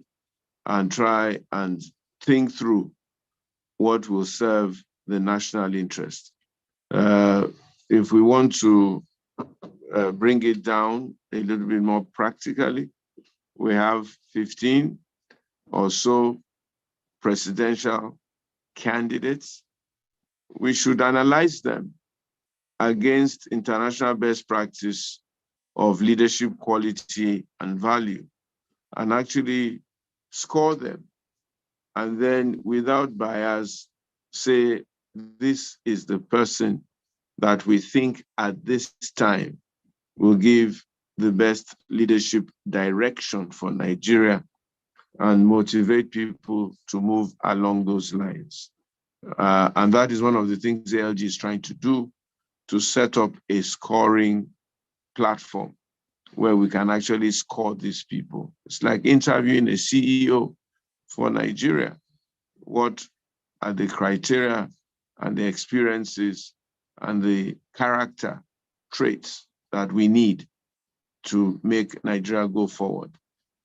and try and think through what will serve the national interest. If we want to bring it down a little bit more practically, we have 15 or so presidential candidates. We should analyze them against international best practice of leadership quality and value, and actually score them. And then without bias, say, this is the person that we think at this time will give the best leadership direction for Nigeria and motivate people to move along those lines. And that is one of the things ALG is trying to do, to set up a scoring platform where we can actually score these people. It's like interviewing a CEO for Nigeria. What are the criteria and the experiences and the character traits that we need to make Nigeria go forward?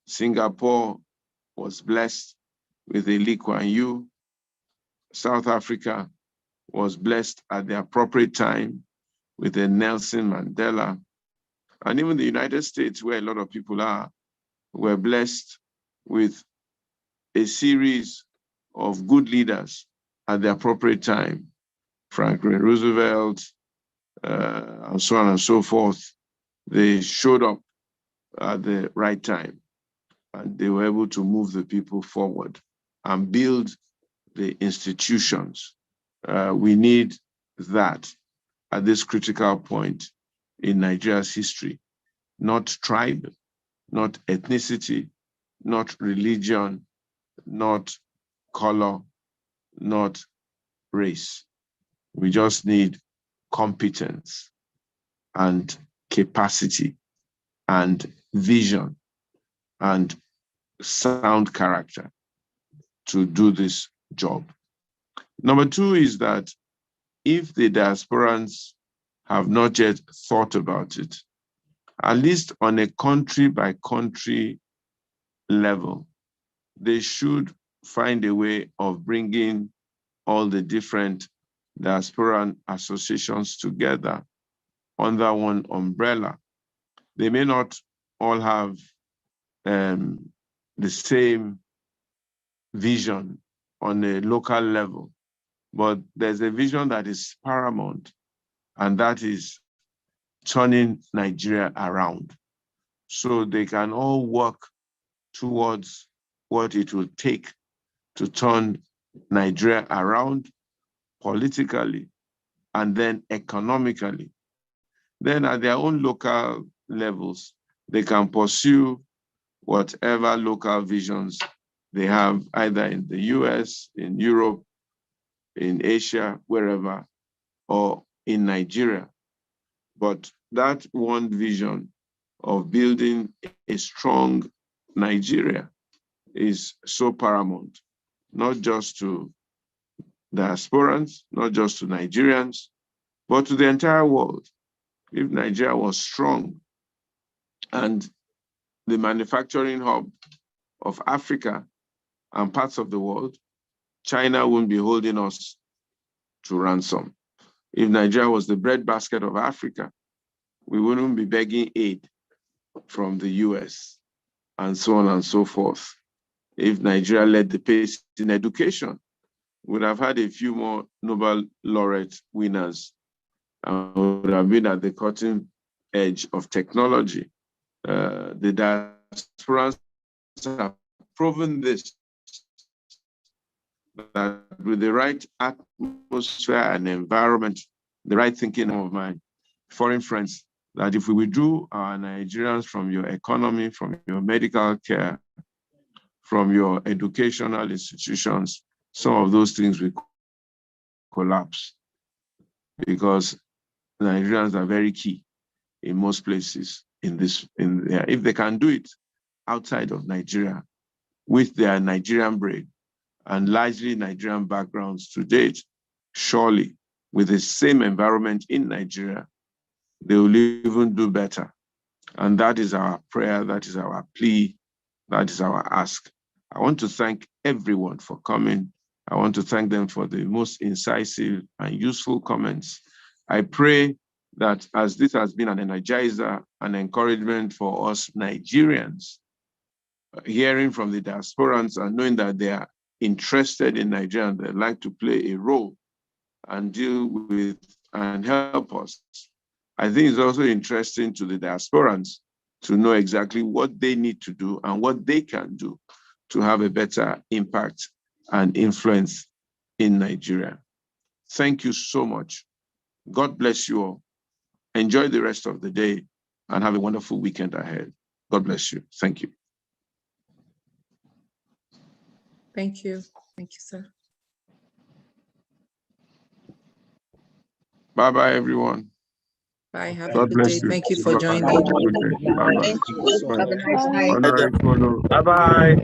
Singapore was blessed with a Lee Kuan Yew. South Africa was blessed at the appropriate time with a Nelson Mandela. And even the United States, where a lot of people are, were blessed with a series of good leaders at the appropriate time. Franklin Roosevelt, and so on and so forth. They showed up at the right time, and they were able to move the people forward and build the institutions. We need that at this critical point in Nigeria's history. Not tribe, not ethnicity, not religion, not color, not race. We just need competence and capacity and vision and sound character to do this job. Number two is that if the diasporans have not yet thought about it, at least on a country by country level, they should find a way of bringing all the different diasporan associations together under one umbrella. They may not all have the same vision on a local level, but there's a vision that is paramount, and that is turning Nigeria around. So they can all work towards what it will take to turn Nigeria around politically and then economically. Then at their own local levels, they can pursue whatever local visions they have, either in the US, in Europe, in Asia, wherever, or in Nigeria. But that one vision of building a strong Nigeria is so paramount, not just to diasporans, not just to Nigerians, but to the entire world. If Nigeria was strong and the manufacturing hub of Africa and parts of the world, China wouldn't be holding us to ransom. If Nigeria was the breadbasket of Africa, we wouldn't be begging aid from the US and so on and so forth. If Nigeria led the pace in education, we would have had a few more Nobel laureate winners and would have been at the cutting edge of technology. The diasporans have proven this that with the right atmosphere and environment, the right thinking of my foreign friends, that if we withdrew our Nigerians from your economy, from your medical care, from your educational institutions, some of those things will collapse, because Nigerians are very key in most places if they can do it outside of Nigeria with their Nigerian brain and largely Nigerian backgrounds to date, surely with the same environment in Nigeria, they will even do better. And that is our prayer, that is our plea, that is our ask. I want to thank everyone for coming. I want to thank them for the most incisive and useful comments. I pray that as this has been an energizer, an encouragement for us Nigerians, hearing from the diasporans and knowing that they are interested in Nigeria and they'd like to play a role and deal with and help us. I think it's also interesting to the diasporans to know exactly what they need to do and what they can do to have a better impact and influence in Nigeria. Thank you so much. God bless you all. Enjoy the rest of the day and have a wonderful weekend ahead. God bless you. Thank you. Thank you. Thank you, sir. Bye-bye, everyone. Bye. Have a God good bless day. you. Thank you for Bye. joining. Have a good day. Bye-bye. Thank you. Have a nice night. Bye-bye. Bye-bye.